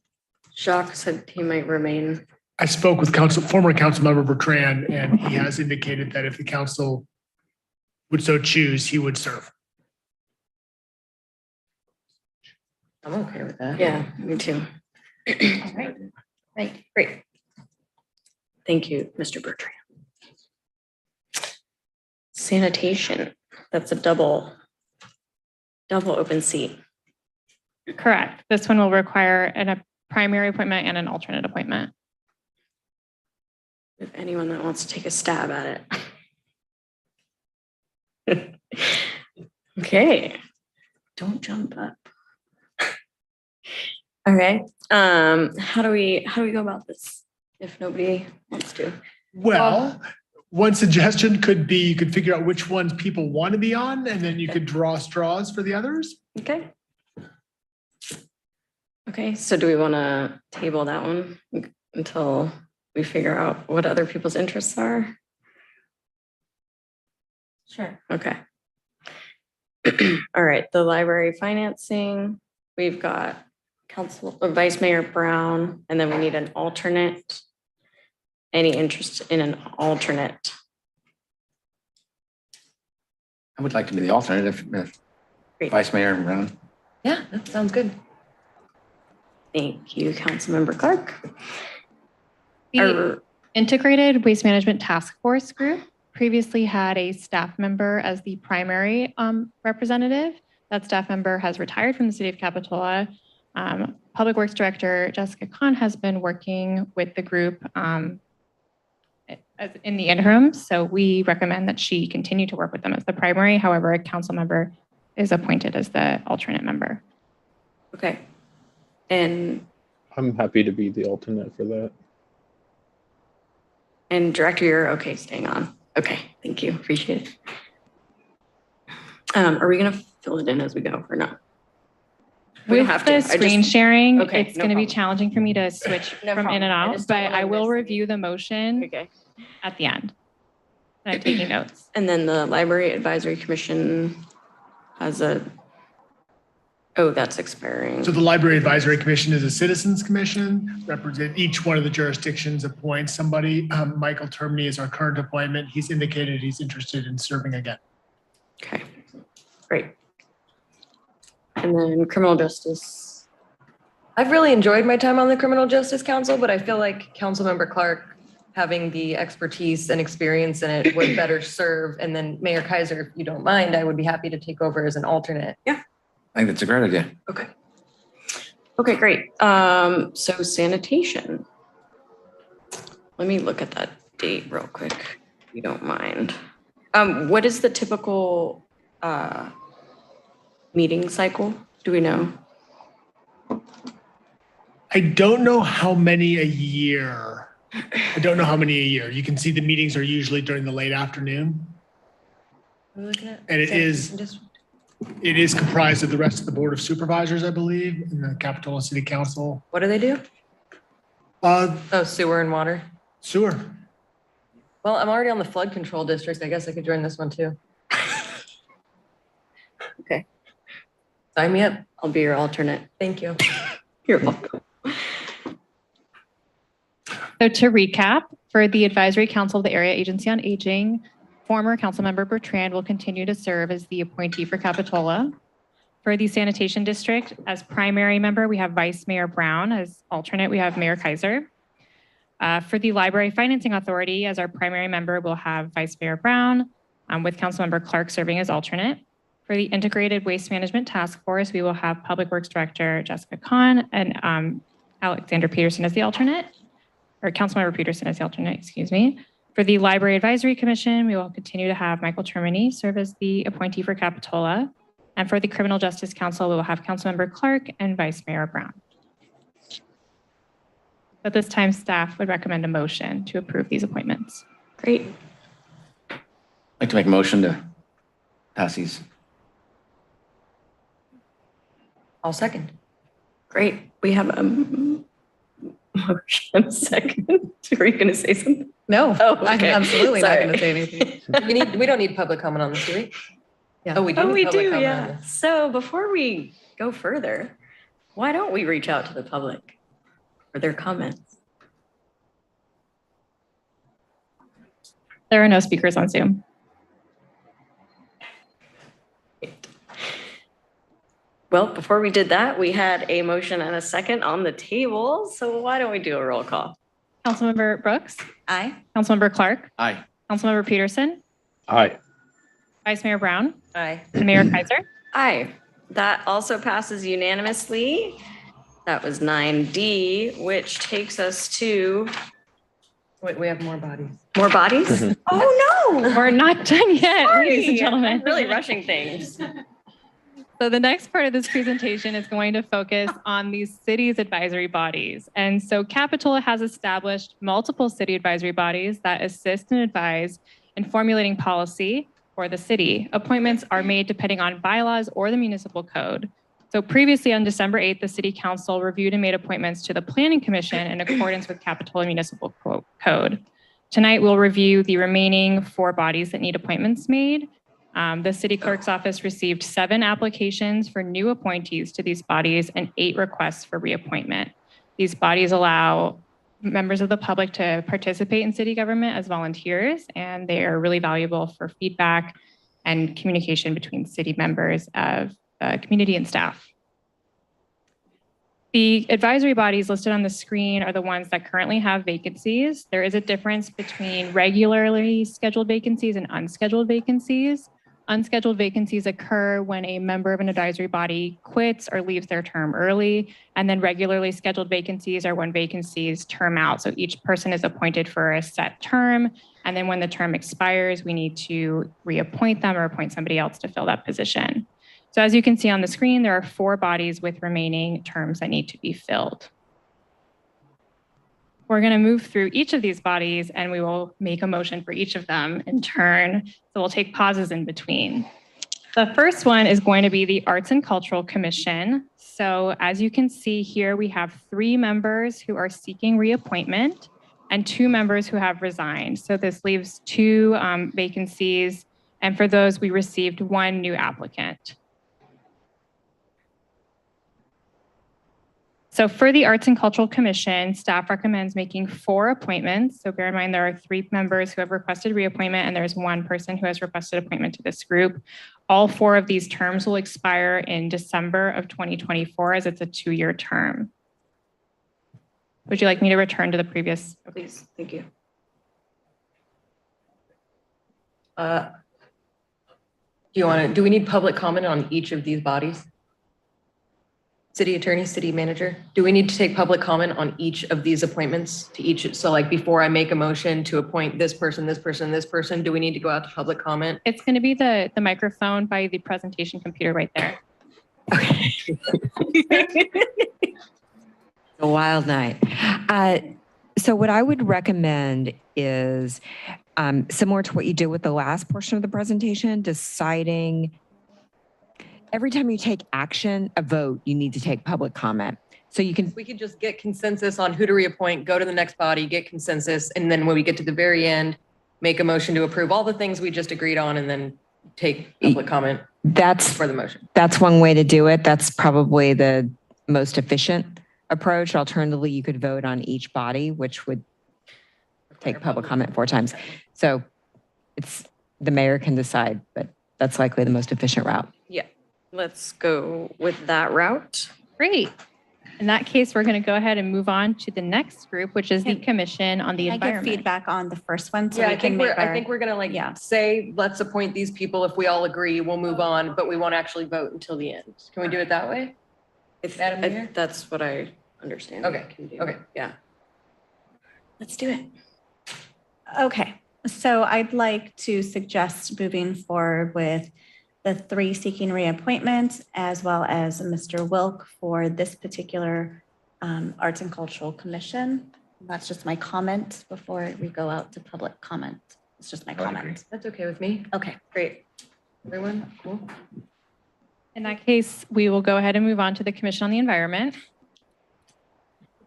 S1: Jacques said he might remain.
S5: I spoke with former council member Bertrand, and he has indicated that if the council would so choose, he would serve.
S1: I'm okay with that. Yeah, me too. Right, great. Thank you, Mr. Bertrand. Sanitation, that's a double open seat.
S20: Correct. This one will require a primary appointment and an alternate appointment.
S1: If anyone that wants to take a stab at it. Okay, don't jump up. Okay, how do we go about this if nobody wants to?
S5: Well, one suggestion could be you could figure out which ones people want to be on, and then you could draw straws for the others.
S1: Okay. Okay, so do we want to table that one until we figure out what other people's interests are? Sure. Okay. All right, the library financing, we've got Vice Mayor Brown, and then we need an alternate. Any interest in an alternate?
S13: I would like to be the alternate if Vice Mayor Brown.
S1: Yeah, that sounds good. Thank you, Councilmember Clark.
S20: The Integrated Waste Management Task Force Group previously had a staff member as the primary representative. That staff member has retired from the City of Capitola. Public Works Director Jessica Kahn has been working with the group in the interim, so we recommend that she continue to work with them as the primary. However, a council member is appointed as the alternate member.
S1: Okay. And
S4: I'm happy to be the alternate for that.
S1: And Director, you're okay staying on. Okay, thank you. Appreciate it. Are we going to fill it in as we go or not?
S20: With the screen sharing, it's going to be
S1: problem.
S20: challenging for me to switch
S1: No
S20: from in
S1: problem.
S20: and
S1: I
S20: out,
S1: just
S20: but
S1: don't wanna
S20: I will
S1: miss
S20: review the motion at the end. And I'm taking notes.
S1: And then the Library Advisory Commission has that's expiring.
S5: So the Library Advisory Commission is a citizens commission, represent each one of the jurisdictions appoints somebody. Michael Termini is our current appointment. He's indicated he's interested in serving again.
S1: Okay, great. And then criminal justice.
S9: I've really enjoyed my time on the Criminal Justice Council, but I feel like Councilmember Clark having the expertise and experience in it would better serve. And then Mayor Kaiser, if you don't mind, I would be happy to take over as an alternate.
S13: I think that's a great idea.
S21: Okay, great. So sanitation. Let me look at that date real quick, if you don't mind. What is the typical meeting cycle? Do we know?
S5: I don't know how many a year. You can see the meetings are usually during the late afternoon.
S9: We're looking at
S5: And it is comprised of the rest of the Board of Supervisors, I believe, and the Capitola City Council.
S9: What do they do? Sewer and water.
S5: Sewer.
S9: Well, I'm already on the flood control district. I guess I could join this one too.
S21: Okay.
S9: Sign me up.
S21: I'll be your alternate.
S9: Thank you.
S21: You're welcome.
S20: So to recap, for the Advisory Council of the Area Agency on Aging, former Councilmember Bertrand will continue to serve as the appointee for Capitola. For the Sanitation District, as primary member, we have Vice Mayor Brown. As alternate, we have Mayor Kaiser. For the Library Financing Authority, as our primary member, we'll have Vice Mayor Brown, with Councilmember Clark serving as alternate. For the Integrated Waste Management Task Force, we will have Public Works Director Jessica Kahn and Alexander Peterson as the alternate, or Councilmember Peterson as the alternate, excuse me. For the Library Advisory Commission, we will continue to have Michael Termini serve as the appointee for Capitola. And for the Criminal Justice Council, we will have Councilmember Clark and Vice Mayor Brown. At this time, staff would recommend a motion to approve these appointments.
S21: Great.
S13: I'd like to make a motion to pass these.
S9: I'll second.
S21: Great. We have a motion second. Were you going to say something?
S9: No,
S21: Oh,
S9: I'm
S21: okay.
S9: absolutely not
S21: Sorry.
S9: going to say anything. We don't need public comment on this, do we?
S21: Yeah.
S9: Oh, we do.
S21: Oh,
S9: need
S21: we
S9: public
S21: do,
S9: comment on
S21: yeah.
S9: this.
S21: So before we go further, why don't we reach out to the public for their comments?
S20: There are no speakers on Zoom.
S21: Well, before we did that, we had a motion and a second on the table. So why don't we do a roll call?
S20: Councilmember Brooks?
S10: Aye.
S20: Councilmember Clark?
S13: Aye.
S20: Councilmember Peterson?
S4: Aye.
S20: Vice Mayor Brown?
S9: Aye.
S20: And Mayor Kaiser?
S21: Aye. That also passes unanimously. That was 9D, which takes us to
S9: Wait, we have more bodies.
S21: more bodies. Oh, no.
S20: We're not done yet,
S21: Sorry.
S20: ladies and gentlemen.
S21: I'm really rushing things.
S20: So the next part of this presentation is going to focus on the city's advisory bodies. And so Capitola has established multiple city advisory bodies that assist and advise in formulating policy for the city. Appointments are made depending on bylaws or the municipal code. So previously on December 8th, the City Council reviewed and made appointments to the Planning Commission in accordance with Capitola Municipal Code. Tonight, we'll review the remaining 4 bodies that need appointments made. The City Clerk's Office received 7 applications for new appointees to these bodies and 8 requests for reappointment. These bodies allow members of the public to participate in city government as volunteers, and they are really valuable for feedback and communication between city members of community and staff. The advisory bodies listed on the screen are the ones that currently have vacancies. There is a difference between regularly scheduled vacancies and unscheduled vacancies. Unscheduled vacancies occur when a member of an advisory body quits or leaves their term early, and then regularly scheduled vacancies are when vacancies term out. So each person is appointed for a set term, and then when the term expires, we need to reappoint them or appoint somebody else to fill that position. So as you can see on the screen, there are 4 bodies with remaining terms that need to be filled. We're going to move through each of these bodies and we will make a motion for each of them in turn. So we'll take pauses in between. The first one is going to be the Arts and Cultural Commission. So as you can see here, we have 3 members who are seeking reappointment and 2 members who have resigned. So this leaves 2 vacancies. And for those, we received 1 new applicant. So for the Arts and Cultural Commission, staff recommends making 4 appointments. So bear in mind, there are 3 members who have requested reappointment and there's 1 person who has requested appointment to this group. All 4 of these terms will expire in December of 2024 as it's a 2-year term. Would you like me to return to the previous?
S9: Please, thank you. Do we need public comment on each of these bodies? City attorney, city manager, do we need to take public comment on each of these appointments to each? So like before I make a motion to appoint this person, this person, this person, do we need to go out to public comment?
S20: It's going to be the microphone by the presentation computer right there.
S3: A wild night. So what I would recommend is similar to what you did with the last portion of the presentation, deciding every time you take action, a vote, you need to take public comment. So you can.
S9: We could just get consensus on who to reappoint, go to the next body, get consensus, and then when we get to the very end, make a motion to approve all the things we just agreed on and then take public comment for the motion.
S3: That's one way to do it. That's probably the most efficient approach. Alternatively, you could vote on each body, which would take public comment 4 times. So it's the mayor can decide, but that's likely the most efficient route.
S1: Yeah, let's go with that route.
S20: Great. In that case, we're going to go ahead and move on to the next group, which is the Commission on the
S10: Can I get
S20: Environment.
S10: feedback on the first one? So
S9: Yeah,
S10: we
S9: I think
S10: can
S9: we're,
S10: make
S9: I
S10: our-
S9: think we're gonna say, let's appoint these people. If we all agree, we'll move on, but we won't actually vote until the end. Can we do it that way? Madam Mayor?
S1: That's what I understand.
S9: Okay,
S1: we can do.
S9: okay.
S1: Yeah.
S10: Let's do it. Okay, so I'd like to suggest moving forward with the 3 seeking reappointment, as well as Mr. Wilk for this particular Arts and Cultural Commission. That's just my comment before we go out to public comment. It's just my comment.
S9: That's okay with me.
S10: Okay,
S9: great. Everyone, cool.
S20: In that case, we will go ahead and move on to the Commission on the Environment.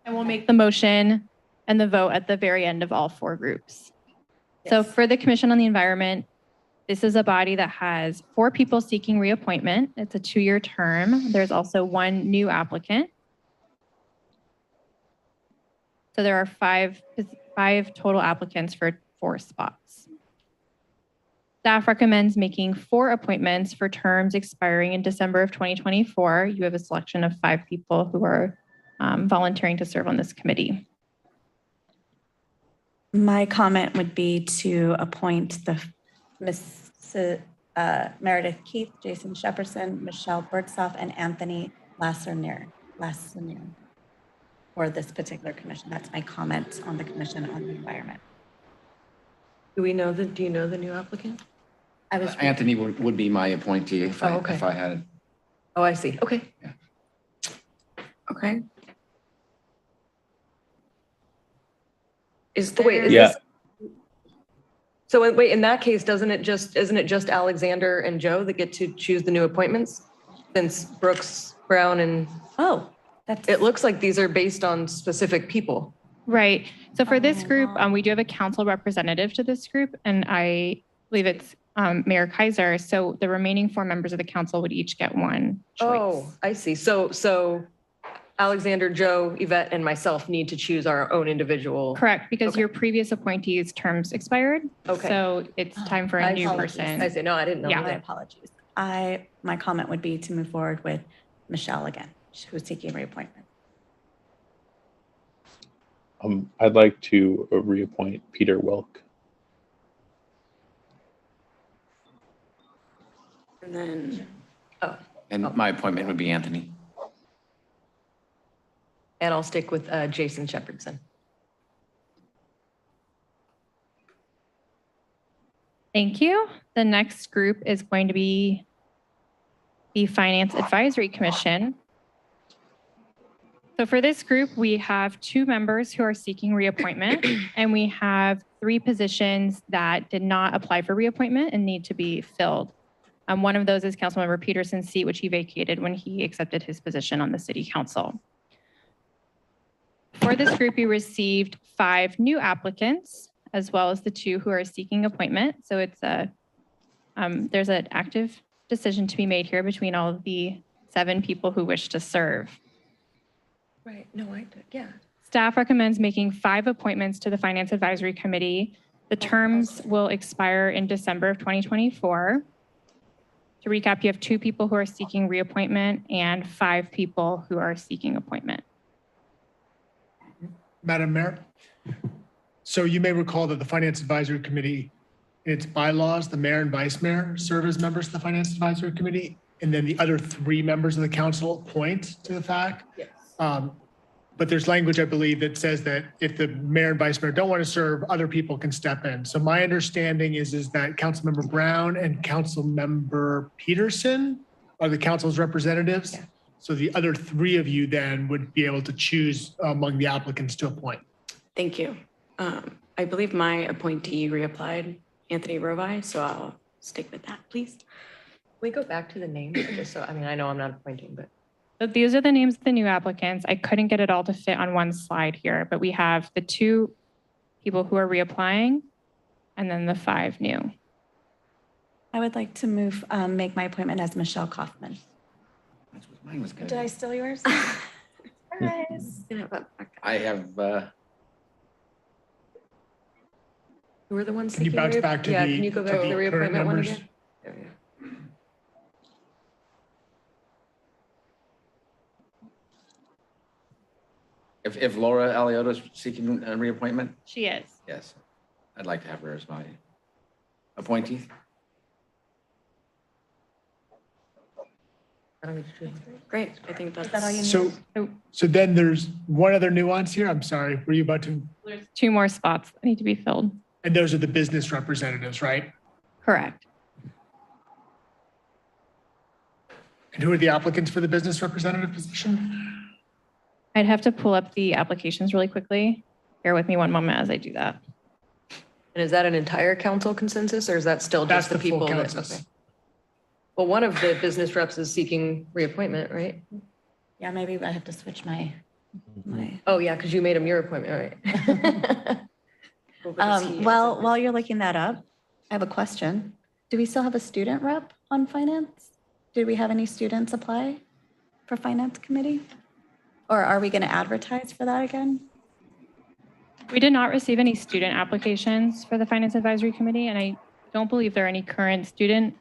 S20: And we'll make the motion and the vote at the very end of all 4 groups. So for the Commission on the Environment, this is a body that has 4 people seeking reappointment. It's a 2-year term. There's also 1 new applicant. So there are 5 total applicants for 4 spots. Staff recommends making 4 appointments for terms expiring in December of 2024. You have a selection of 5 people who are volunteering to serve on this committee.
S10: my comment would be to appoint the Meredith Keith, Jason Shepperson, Michelle Bertzoff, and Anthony Lassonier for this particular commission. That's my comment on the Commission on the Environment.
S9: Do you know the new applicant?
S10: I was.
S13: Anthony would be my appointee if I had it.
S9: Oh, I see. Okay.
S13: Yeah.
S1: Okay.
S9: So wait, in that case, isn't it just Alexander and Joe that get to choose the new appointments? Since Brooks, Brown, and it looks like these are based on specific people.
S20: Right. So for this group, we do have a council representative to this group, and I believe it's Mayor Kaiser. So the remaining 4 members of the council would each get 1 choice.
S9: Oh, I see. So Alexander, Joe, Yvette, and myself need to choose our own individual.
S20: Correct, because your previous appointees' terms expired.
S9: Okay.
S20: So it's time for a new person.
S9: I see. No, I didn't know.
S20: Yeah.
S10: My apologies. My comment would be to move forward with Michelle again, who's seeking reappointment.
S4: I'd like to reappoint Peter Wilk.
S1: And then,
S13: And my appointment would be Anthony.
S9: And I'll stick with Jason Shepardson.
S20: Thank you. The next group is going to be the Finance Advisory Commission. So for this group, we have 2 members who are seeking reappointment, and we have 3 positions that did not apply for reappointment and need to be filled. One of those is Councilmember Peterson's seat, which he vacated when he accepted his position on the City Council. For this group, we received 5 new applicants, as well as the 2 who are seeking appointment. So it's there's an active decision to be made here between all of the 7 people who wish to serve.
S9: Right. No, yeah.
S20: Staff recommends making 5 appointments to the Finance Advisory Committee. The terms will expire in December of 2024. To recap, you have 2 people who are seeking reappointment and 5 people who are seeking appointment.
S5: Madam Mayor. So you may recall that the Finance Advisory Committee, in its bylaws, the mayor and vice mayor serve as members of the Finance Advisory Committee, and then the other 3 members of the council appoint to the FAC.
S9: Yes.
S5: But there's language, I believe, that says that if the mayor and vice mayor don't want to serve, other people can step in. So my understanding is that Councilmember Brown and Councilmember Peterson are the council's representatives.
S21: Yeah.
S5: So the other 3 of you then would be able to choose among the applicants to appoint.
S21: Thank you. I believe my appointee reapplied, Anthony Rovi, so I'll stick with that, please.
S9: We go back to the names, just so, I mean, I know I'm not appointing, but.
S20: So these are the names of the new applicants. I couldn't get it all to fit on one slide here, but we have the 2 people who are reapplying and then the 5 new.
S10: I would like to make my appointment as Michelle Kaufman.
S13: Mine was good.
S10: Did I steal yours? Surprise.
S13: I have,
S9: Who are the ones?
S5: Can you
S9: seeking
S5: bounce back to
S9: Yeah,
S5: the-
S9: can you go
S5: to
S9: back to
S5: the
S9: the
S5: current
S9: reappointment one
S5: members?
S9: again? There we go.
S13: if Laura Alioto is seeking a reappointment,
S20: She is.
S13: yes, I'd like to have her as my appointee.
S21: Great, I think
S10: Is that all you
S21: that's,
S10: need?
S5: So then there's one other nuance here. I'm sorry. Were you about to?
S20: There's 2 more spots that need to be filled.
S5: And those are the business representatives, right?
S20: Correct.
S5: And who are the applicants for the business representative position?
S20: I'd have to pull up the applications really quickly. Bear with me one moment as I do that.
S9: And is that an entire council consensus or is that still
S5: That's
S9: just the
S5: the full
S9: people that?
S5: consensus.
S9: Okay. Well, one of the business reps is seeking reappointment, right?
S10: Yeah, maybe I have to switch my.
S9: Oh, yeah, because you made him your appointment, right?
S10: Well, while you're looking that up, I have a question. Do we still have a student rep on finance? Did we have any students apply for finance committee? Or are we going to advertise for that again?
S20: We did not receive any student applications for the Finance Advisory Committee, and I don't believe there are any current student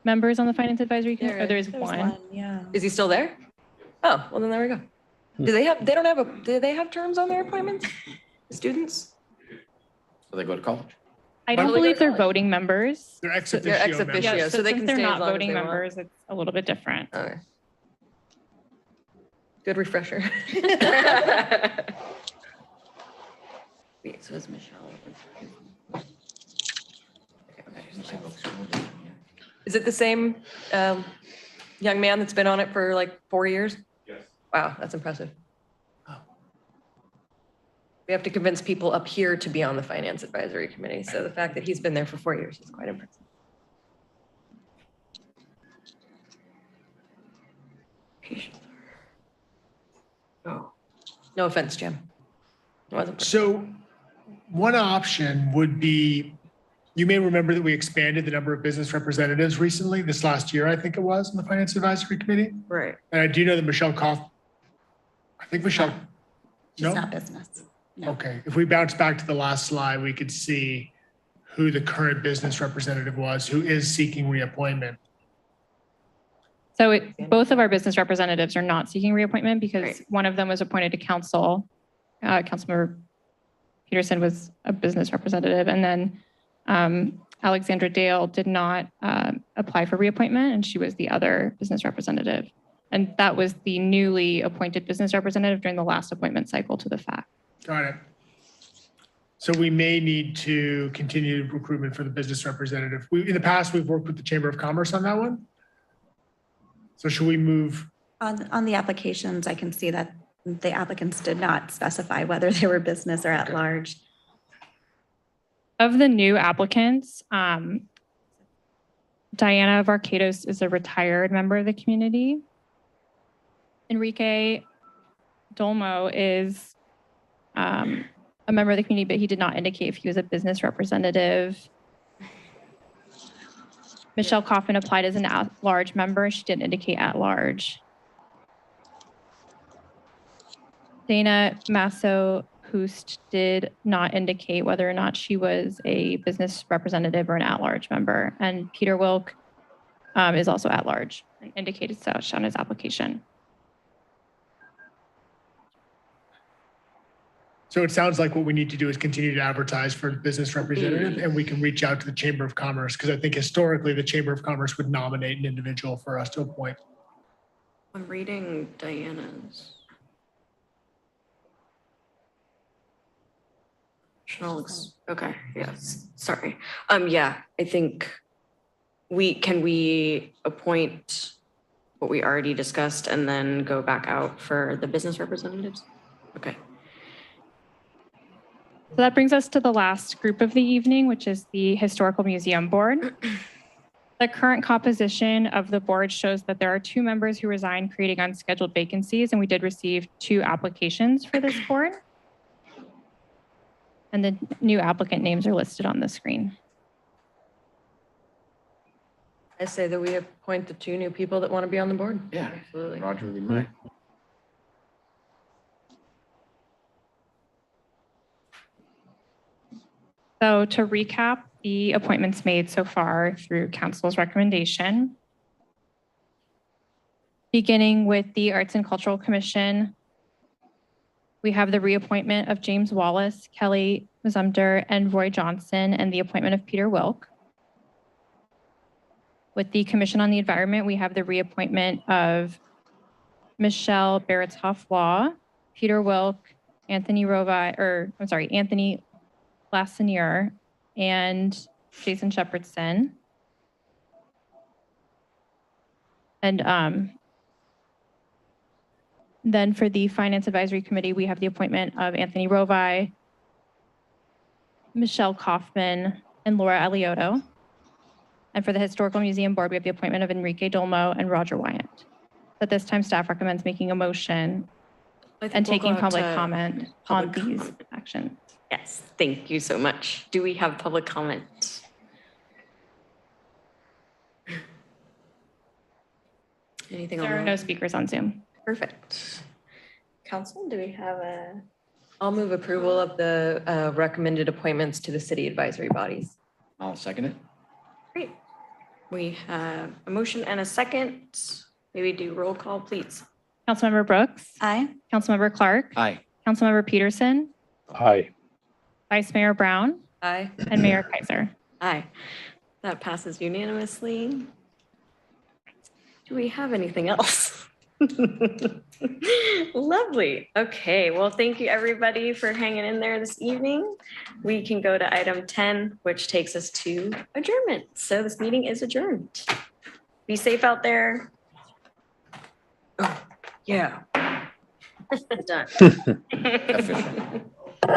S20: members on the Finance Advisory Committee. Or there's one.
S10: Yeah.
S9: Is he still there? Oh, well, then there we go. Do they have terms on their appointments? The students?
S13: So they go to college.
S20: I don't believe they're voting members.
S5: They're ex officio
S9: They're ex
S5: members.
S9: officio,
S20: Yeah,
S9: so they
S20: since
S9: can
S20: they're
S9: stay as
S20: not
S9: long as
S20: voting
S9: they want.
S20: members, it's a little bit different.
S9: Okay. Good refresher. Wait, so is Michelle? Is it the same young man that's been on it for like 4 years?
S19: Yes.
S9: Wow, that's impressive. We have to convince people up here to be on the Finance Advisory Committee. So the fact that he's been there for 4 years is quite impressive. Oh, no offense, Jim. It wasn't.
S5: So one option would be, you may remember that we expanded the number of business representatives recently, this last year, I think it was, in the Finance Advisory Committee.
S9: Right.
S5: And I do know that Michelle I think Michelle,
S10: She's
S5: no?
S10: not business. No.
S5: Okay, if we bounce back to the last slide, we could see who the current business representative was, who is seeking reappointment.
S20: So both of our business representatives are not seeking reappointment because one of them was appointed to council. Councilmember Peterson was a business representative, and then Alexandra Dale did not apply for reappointment, and she was the other business representative. And that was the newly appointed business representative during the last appointment cycle to the FAC.
S5: Got it. So we may need to continue recruitment for the business representative. In the past, we've worked with the Chamber of Commerce on that one. So should we move?
S10: On the applications, I can see that the applicants did not specify whether they were business or at large.
S20: Of the new applicants, Diana Varkados is a retired member of the community. Enrique Dolmo is a member of the community, but he did not indicate if he was a business representative. Michelle Kaufman applied as an at-large member. She didn't indicate at-large. Dana Masso-Hoost did not indicate whether or not she was a business representative or an at-large member. And Peter Wilk is also at-large, indicated such on his application.
S5: So it sounds like what we need to do is continue to advertise for business representative, and we can reach out to the Chamber of Commerce, because I think historically the Chamber of Commerce would nominate an individual for us to appoint.
S21: I'm reading Diana's. Okay, yes, sorry. Yeah, I think can we appoint what we already discussed and then go back out for the business representatives? Okay.
S20: So that brings us to the last group of the evening, which is the Historical Museum Board. The current composition of the board shows that there are 2 members who resigned, creating unscheduled vacancies, and we did receive 2 applications for this board. And the new applicant names are listed on the screen.
S9: I say that we appoint the 2 new people that want to be on the board.
S13: Yeah,
S9: absolutely.
S13: Roger would be mine.
S20: So to recap the appointments made so far through council's recommendation, beginning with the Arts and Cultural Commission, we have the reappointment of James Wallace, Kelly Mazumder, and Roy Johnson, and the appointment of Peter Wilk. With the Commission on the Environment, we have the reappointment of Michelle Baratov-Law, Peter Wilk, Anthony Lassinier, and Jason Shepherdson. And then for the Finance Advisory Committee, we have the appointment of Anthony Rovi, Michelle Kaufman, and Laura Eliotto. And for the Historical Museum Board, we have the appointment of Enrique Dolmo and Roger Wyatt. At this time, staff recommends making a motion and taking public comment on these actions.
S21: Yes, thank you so much. Do we have public comment? Anything
S20: There are
S21: on
S20: no speakers on Zoom.
S21: Perfect. Council, do we have a?
S9: I'll move approval of the recommended appointments to the city advisory bodies.
S13: I'll second it.
S21: Great. We have a motion and a second. Maybe do roll call, please.
S20: Councilmember Brooks.
S10: Aye.
S20: Councilmember Clark.
S13: Aye.
S20: Councilmember Peterson.
S4: Aye.
S20: Vice Mayor Brown.
S9: Aye.
S20: And Mayor Kaiser.
S21: Aye. That passes unanimously. Do we have anything else? Lovely. Okay, well, thank you everybody for hanging in there this evening. We can go to item 10, which takes us to adjournment. So this meeting is adjourned. Be safe out there. Oh, yeah. Done.
S13: Official.